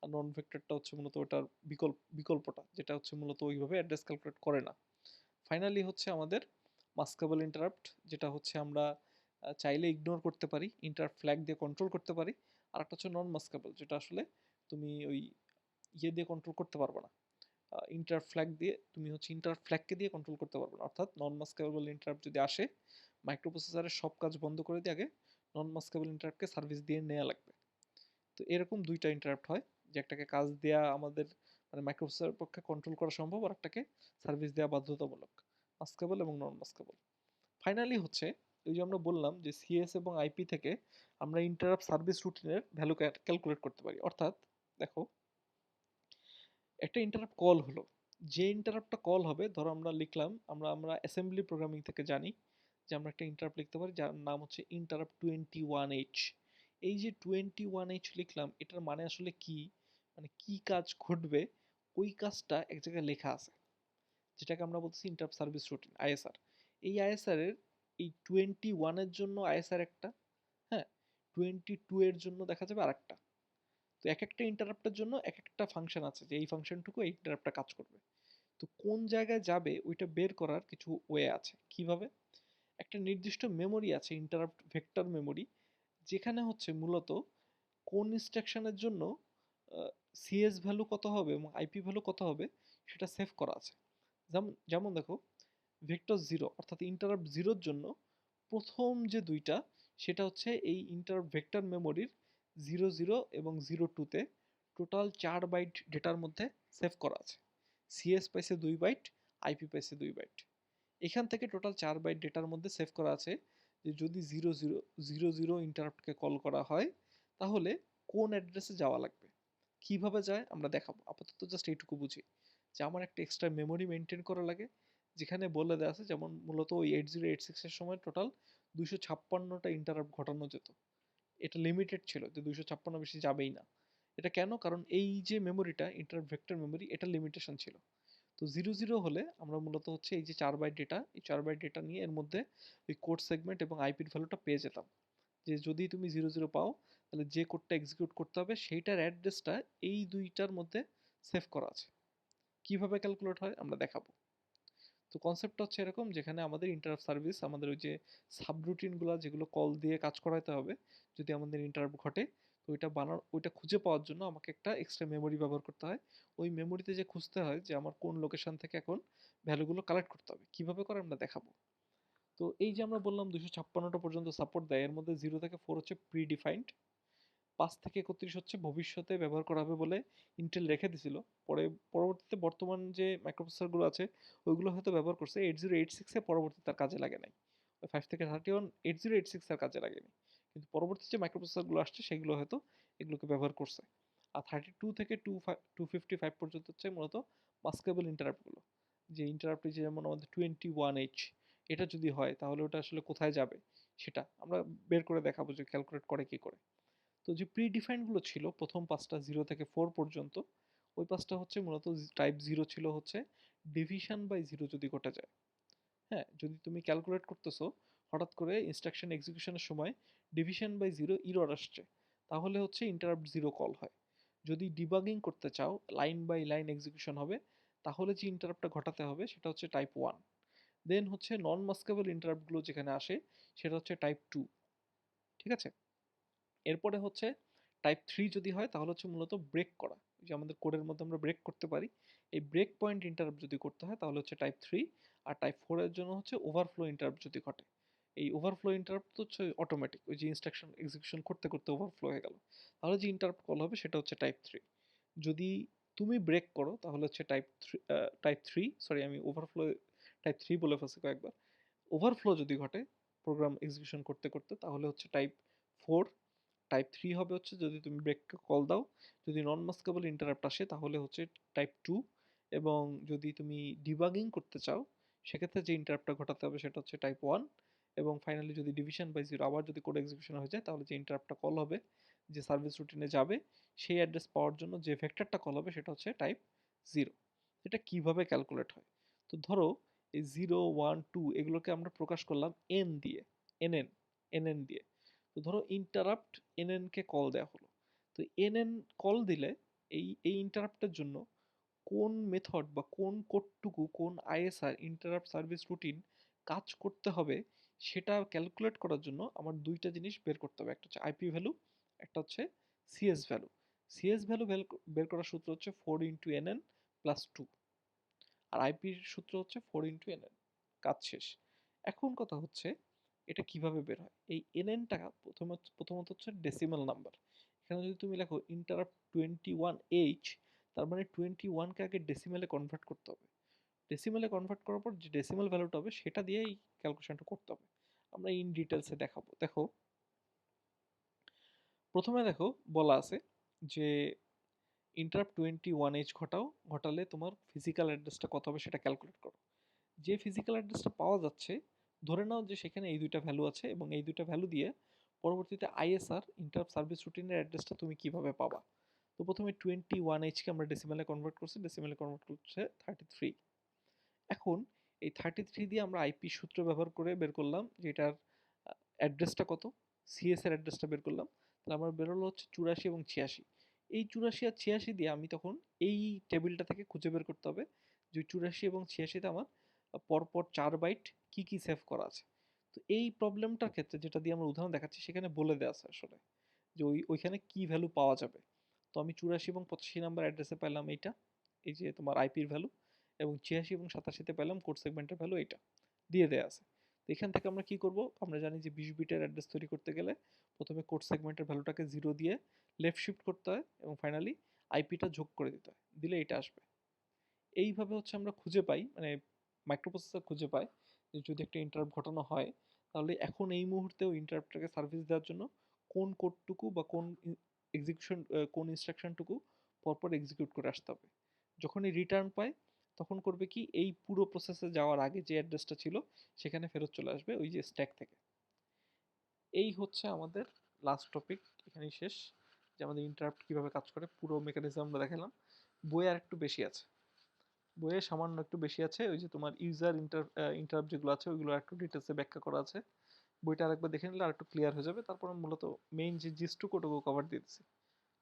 আর নন ভেক্টরটা হচ্ছে মূলত ওটার বিকল্পটা, যেটা হচ্ছে মূলত ওইভাবে অ্যাড্রেস ক্যালকুলেট করে না। ফাইনালি হচ্ছে আমাদের মাস্কেবল ইন্টারাপ্ট, যেটা হচ্ছে আমরা চাইলে ইগনোর করতে পারি, ইন্টারাপ্ট ফ্ল্যাগ দিয়ে কন্ট্রোল করতে পারি। আর একটা হচ্ছে নন মাস্কেবল, যেটা আসলে তুমি ওই দিয়ে কন্ট্রোল করতে পারবে না, ইন্টার ফ্ল্যাগকে দিয়ে কন্ট্রোল করতে পারবে না। অর্থাৎ নন মাস্কেবল ইন্টারাপ্ট যদি আসে, মাইক্রোপ্রসেসরের সব কাজ বন্ধ করে দিয়ে আগে নন মাস্কেবল ইন্টারাপ্টকে সার্ভিস দিয়ে নেওয়া লাগবে। তো এরকম দুইটা ইন্টারাপ্ট হয়, যে একটাকে কাজ দেয়া আমাদের মানে মাইক্রোপ্রসেসরের পক্ষে কন্ট্রোল করা সম্ভব, আর একটাকে সার্ভিস দেওয়া বাধ্যতামূলক, মাস্কেবল এবং নন মাস্কেবল। ফাইনালি হচ্ছে ওই যে আমরা বললাম যে সিএস এবং আইপি থেকে আমরা ইন্টারাপ্ট সার্ভিস রুটিনের ভ্যালু ক্যালকুলেট করতে পারি। অর্থাৎ দেখো, একটা ইন্টারাপ্ট কল হলো, যে ইন্টারাপ্টটা কল হবে, ধরো আমরা লিখলাম, আমরা অ্যাসেম্বলি প্রোগ্রামিং থেকে জানি যে আমরা একটা ইন্টারাপ্ট লিখতে পারি যার নাম হচ্ছে ইন্টারাপ্ট 21H। এই যে 21H লিখলাম, এটার মানে আসলে কি, মানে কি কাজ ঘটবে ওই কাজটা এক জায়গায় লেখা আছে, যেটাকে আমরা বলতেছি ইন্টারাপ্ট সার্ভিস রুটিন, আইএসআর। এই আইএসআর এর এই 21 এর জন্য আইএসআর একটা, হ্যাঁ, 22 এর জন্য দেখা যাবে আরেকটা। তো এক একটা ইন্টারাপ্টের জন্য এক একটা ফাংশন আছে, যে এই ফাংশনটুকু এই ইন্টারাপ্টটা কাজ করবে। তো কোন জায়গায় যাবে ওইটা বের করার কিছু ওয়ে আছে। কিভাবে, একটা নির্দিষ্ট মেমোরি আছে, ইন্টারাপ্ট ভেক্টর মেমোরি, যেখানে হচ্ছে মূলত কোন ইনস্ট্রাকশনের জন্য সিএস ভ্যালু কত হবে এবং আইপি ভ্যালু কত হবে সেটা সেভ করা আছে। যেমন যেমন দেখো, ভেক্টর জিরো অর্থাৎ ইন্টারাপ্ট জিরোর জন্য প্রথম যে দুইটা, সেটা হচ্ছে এই ইন্টারাপ্ট ভেক্টর মেমোরির 00 এবং 02-তে টোটাল 4 বাইট ডেটার মধ্যে সেভ করা আছে। সিএস পাইছে 2 বাইট, আইপি পাইছে 2 বাইট। এখান থেকে টোটাল 4 বাইট ডেটার মধ্যে সেভ করা আছে যে যদি 0000 ইন্টারাপ্টকে কল করা হয় তাহলে কোন অ্যাড্রেসে যাওয়া লাগবে। কিভাবে যায় আমরা দেখাবো, আপাতত জাস্ট এইটুকু বুঝি যে আমার একটা এক্সট্রা মেমোরি মেনটেন করা লাগে, যেখানে বলে দেওয়া আছে, যেমন মূলত ওই 8086 এর সময় টোটাল 256টা ইন্টারাপ্ট ঘটানো যেত। এটা লিমিটেড ছিল যে 256 বেশি যাবেই না। এটা কেন? কারণ এই যে মেমোরিটা ইন্টারাপ্ট ভেক্টর মেমোরি, এটা লিমিটেশন ছিল। তো 0 হলে আমরা মূলত হচ্ছে এই যে 4 বাইট ডেটা, এই 4 বাইট ডেটা নিয়ে এর মধ্যে ওই কোড সেগমেন্ট এবং আইপির ভ্যালুটা পেয়ে যেতাম। যে যদি তুমি 0 পাও, তাহলে যে কোডটা এক্সিকিউট করতে হবে সেইটার অ্যাড্রেসটা এই দুইটার মধ্যে সেভ করা আছে। কিভাবে ক্যালকুলেট হয় আমরা দেখাবো। তো কনসেপ্টটা হচ্ছে এরকম, যেখানে আমাদের ইন্টারাপ্ট সার্ভিস, আমাদের ওই যে সাবরুটিনগুলো যেগুলো কল দিয়ে কাজ করাতে হবে যদি আমাদের ইন্টারাপ্ট ঘটে, তো ওইটা খুঁজে পাওয়ার জন্য আমাকে একটা এক্সট্রা মেমোরি ব্যবহার করতে হয়। ওই মেমোরিতে যে খুঁজতে হয় যে আমার কোন লোকেশন থেকে এখন ভ্যালুগুলো কালেক্ট করতে হবে, কিভাবে করে আমরা দেখাবো। তো এই যে আমরা বললাম 256টা পর্যন্ত সাপোর্ট দেয়, এর মধ্যে 0 থেকে 4 হচ্ছে প্রি ডিফাইন্ড, 5 থেকে 31 হচ্ছে ভবিষ্যতে ব্যবহার করা হবে বলে ইন্টেল রেখে দিছিল। পরবর্তীতে বর্তমান যে মাইক্রোপ্রসেসরগুলো আছে ওইগুলো হয়তো ব্যবহার করছে 8086 এ, পরবর্তীতে তার কাজে লাগে নাই। 5 থেকে 31 8086 এর কাজে লাগেনি, কিন্তু পরবর্তী যে মাইক্রোপ্রসেসরগুলো আসছে সেগুলো হয়তো এগুলোকে ব্যবহার করছে। আর 32 থেকে 255 পর্যন্ত হচ্ছে মূলত মাস্কেবল ইন্টারাপ্টগুলো, যে ইন্টারাপ্ট যেমন আমাদের 21H, এটা যদি হয় তাহলে ওটা আসলে কোথায় যাবে সেটা আমরা বের করে দেখাবো যে ক্যালকুলেট করে কি করে। তো যে প্রি ডিফাইনগুলো ছিল প্রথম 5টা 0 থেকে 4 পর্যন্ত, ওই 5টা হচ্ছে মূলত টাইপ 0 ছিল হচ্ছে ডিভিশন বাই 0 যদি ঘটে যায়। হ্যাঁ, যদি তুমি ক্যালকুলেট করতেছো, হঠাৎ করে ইনস্ট্রাকশন এক্সিকিউশনের সময় ডিভিশন বাই 0 ইরর আসছে, তাহলে হচ্ছে ইন্টারাপ্ট 0 কল হয়। যদি ডিবাগিং করতে চাও, লাইন বাই লাইন এক্সিকিউশন হবে, তাহলে যে ইন্টারাপ্টটা ঘটাতে হবে সেটা হচ্ছে টাইপ 1। দেন হচ্ছে নন মাস্কেবল ইন্টারাপ্টগুলো যেখানে আসে সেটা হচ্ছে টাইপ 2। ঠিক আছে, এরপরে হচ্ছে টাইপ 3 যদি হয় তাহলে হচ্ছে মূলত ব্রেক করা, যে আমাদের কোডের মধ্যে আমরা ব্রেক করতে পারি, এই ব্রেক পয়েন্ট ইন্টারাপ্ট যদি করতে হয় তাহলে হচ্ছে টাইপ 3। আর টাইপ 4 এর জন্য হচ্ছে ওভারফ্লো ইন্টারাপ্ট যদি ঘটে। এই ওভারফ্লো ইন্টারাপ্ট তো হচ্ছে অটোমেটিক, ওই যে ইনস্ট্রাকশন এক্সিকিউশন করতে করতে ওভারফ্লো হয়ে গেল, তাহলে যে ইন্টারাপ্ট কল হবে সেটা হচ্ছে টাইপ 3। যদি তুমি ব্রেক করো তাহলে হচ্ছে টাইপ 3, সরি আমি ওভারফ্লো টাইপ 3 বলে ফেলছি কয়েকবার। ওভারফ্লো যদি ঘটে প্রোগ্রাম এক্সিকিউশন করতে করতে তাহলে হচ্ছে টাইপ 4। টাইপ 3 হবে হচ্ছে যদি তুমি ব্রেককে কল দাও। যদি নন মাস্কেবল ইন্টারাপ্ট আসে তাহলে হচ্ছে টাইপ 2। এবং যদি তুমি ডিবাগিং করতে চাও সেক্ষেত্রে যে ইন্টারাপ্টটা ঘটাতে হবে সেটা হচ্ছে টাইপ 1। এবং ফাইনালি যদি ডিভিশন বাই 0 আবার যদি কোড এক্সিকিউশন হয়ে যায় তাহলে যে ইন্টারাপ্টটা কল হবে, যে সার্ভিস রুটিনে যাবে, সেই অ্যাড্রেস পাওয়ার জন্য যে ভেক্টরটা কল হবে সেটা হচ্ছে টাইপ 0। এটা কিভাবে ক্যালকুলেট হয়? তো ধরো এই 0 1 2 এগুলোকে আমরা প্রকাশ করলাম এন দিয়ে, এনএন, এনএন দিয়ে। তো ধরো ইন্টারাপ্ট এনএন কে কল দেওয়া হলো। তো এনএন কল দিলে এই ইন্টারাপ্টের জন্য কোন মেথড বা কোন কোডটুকু, কোন আইএসআর ইন্টারাপ্ট সার্ভিস রুটিন কাজ করতে হবে, সেটা ক্যালকুলেট করার জন্য আমার দুইটা জিনিস বের করতে হবে, একটা হচ্ছে আইপি ভ্যালু, একটা হচ্ছে সিএস ভ্যালু। সিএস ভ্যালু বের করার সূত্র হচ্ছে 4 × nn প্লাস 2, আর আইপির সূত্র হচ্ছে 4 × nn। কাজ শেষ। এখন কথা হচ্ছে এটা কিভাবে বের হয়। এই এনএনটা প্রথমত হচ্ছে ডেসিমাল নাম্বার। এখানে যদি তুমি লেখো ইন্টারাপ্ট 21H, তার মানে 21কে আগে ডেসিমেলে কনভার্ট করতে হবে। ডেসিমেলে কনভার্ট করার পর যে ডেসিমাল ভ্যালুটা হবে সেটা দিয়ে এই ক্যালকুলেশনটা করতে হবে। আমরা ইন ডিটেলসে দেখাবো। দেখো, প্রথমে দেখো বলা আছে যে ইন্টারাপ্ট 21H ঘটালে তোমার ফিজিক্যাল অ্যাড্রেসটা কত হবে সেটা ক্যালকুলেট করো। যে ফিজিক্যাল অ্যাড্রেসটা পাওয়া যাচ্ছে, ধরে নাও যে সেখানে এই দুইটা ভ্যালু আছে, এবং এই দুইটা ভ্যালু দিয়ে পরবর্তীতে আইএসআর ইন্টারাপ্ট সার্ভিস রুটিনের অ্যাড্রেসটা তুমি কিভাবে পাবা। তো প্রথমে 21H কে আমরা ডেসিমেলে কনভার্ট করছি, ডেসিমেলে কনভার্ট করছে 33। এখন এই 33 দিয়ে আমরা আইপি সূত্র ব্যবহার করে বের করলাম যে এটার অ্যাড্রেসটা কত, সিএস এর অ্যাড্রেসটা বের করলাম। তাহলে আমার বেরোলো হচ্ছে 84 এবং 86। এই 84 আর 86 দিয়ে আমি তখন এই টেবিলটা থেকে খুঁজে বের করতে হবে যে 84 এবং 86-তে আমার পরপর 4 বাইট কি কি সেভ করা আছে। তো এই প্রবলেমটার ক্ষেত্রে যেটা দিয়ে আমরা উদাহরণ দেখাচ্ছি সেখানে বলে দেওয়া আছে আসলে যে ওইখানে কি ভ্যালু পাওয়া যাবে। তো আমি 84 এবং 85 নাম্বার অ্যাড্রেসে পেলাম এইটা, এই যে তোমার আইপির ভ্যালু, এবং 86 এবং 87-তে পেলাম কোড সেগমেন্টের ভ্যালু, এইটা দিয়ে দেওয়া আছে। তো এখান থেকে আমরা কি করব, আমরা জানি যে 20 বিটের অ্যাড্রেস তৈরি করতে গেলে প্রথমে কোড সেগমেন্টের ভ্যালুটাকে 0 দিয়ে লেফট শিফট করতে হয় এবং ফাইনালি আইপিটা যোগ করে দিতে হয়, দিলে এটা আসবে। এইভাবে হচ্ছে আমরা খুঁজে পাই, মানে মাইক্রোপ্রসেসর খুঁজে পায় যে যদি একটা ইন্টারাপ্ট ঘটানো হয় তাহলে এখন এই মুহূর্তেও ইন্টারাপ্টটাকে সার্ভিস দেওয়ার জন্য কোন কোডটুকু বা কোন ইনস্ট্রাকশনটুকু পরপর এক্সিকিউট করে আসতে হবে। যখনই রিটার্ন পায় তখন করবে কি, এই পুরো প্রসেসে যাওয়ার আগে যে অ্যাড্রেসটা ছিল সেখানে ফেরত চলে আসবে ওই যে স্ট্যাক থেকে। এই হচ্ছে আমাদের লাস্ট টপিক, এখানেই শেষ। যে আমাদের ইন্টারাপ্ট কিভাবে কাজ করে পুরো মেকানিজম আমরা দেখালাম। বইয়ে আর একটু বেশি আছে, বইয়ে সামান্য একটু বেশি আছে, ওই যে তোমার ইউজার ইন্টারাপ্ট যেগুলো আছে ওইগুলো একটু ডিটেলসে ব্যাখ্যা করা আছে। বইটা আরেকবার দেখে নিলে আর একটু ক্লিয়ার হয়ে যাবে। তারপর মূলত মেইন যে জিস্টুক ওটুকু কভার দিয়ে দিচ্ছি,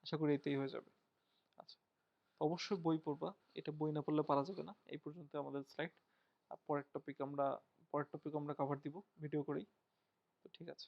আশা করি এতেই হয়ে যাবে। আচ্ছা, অবশ্যই বই পড়বা, এটা বই না পড়লে পারা যাবে না। এই পর্যন্ত আমাদের স্লাইড, আর পরের টপিক আমরা কভার দিব ভিডিও করেই। তো ঠিক আছে।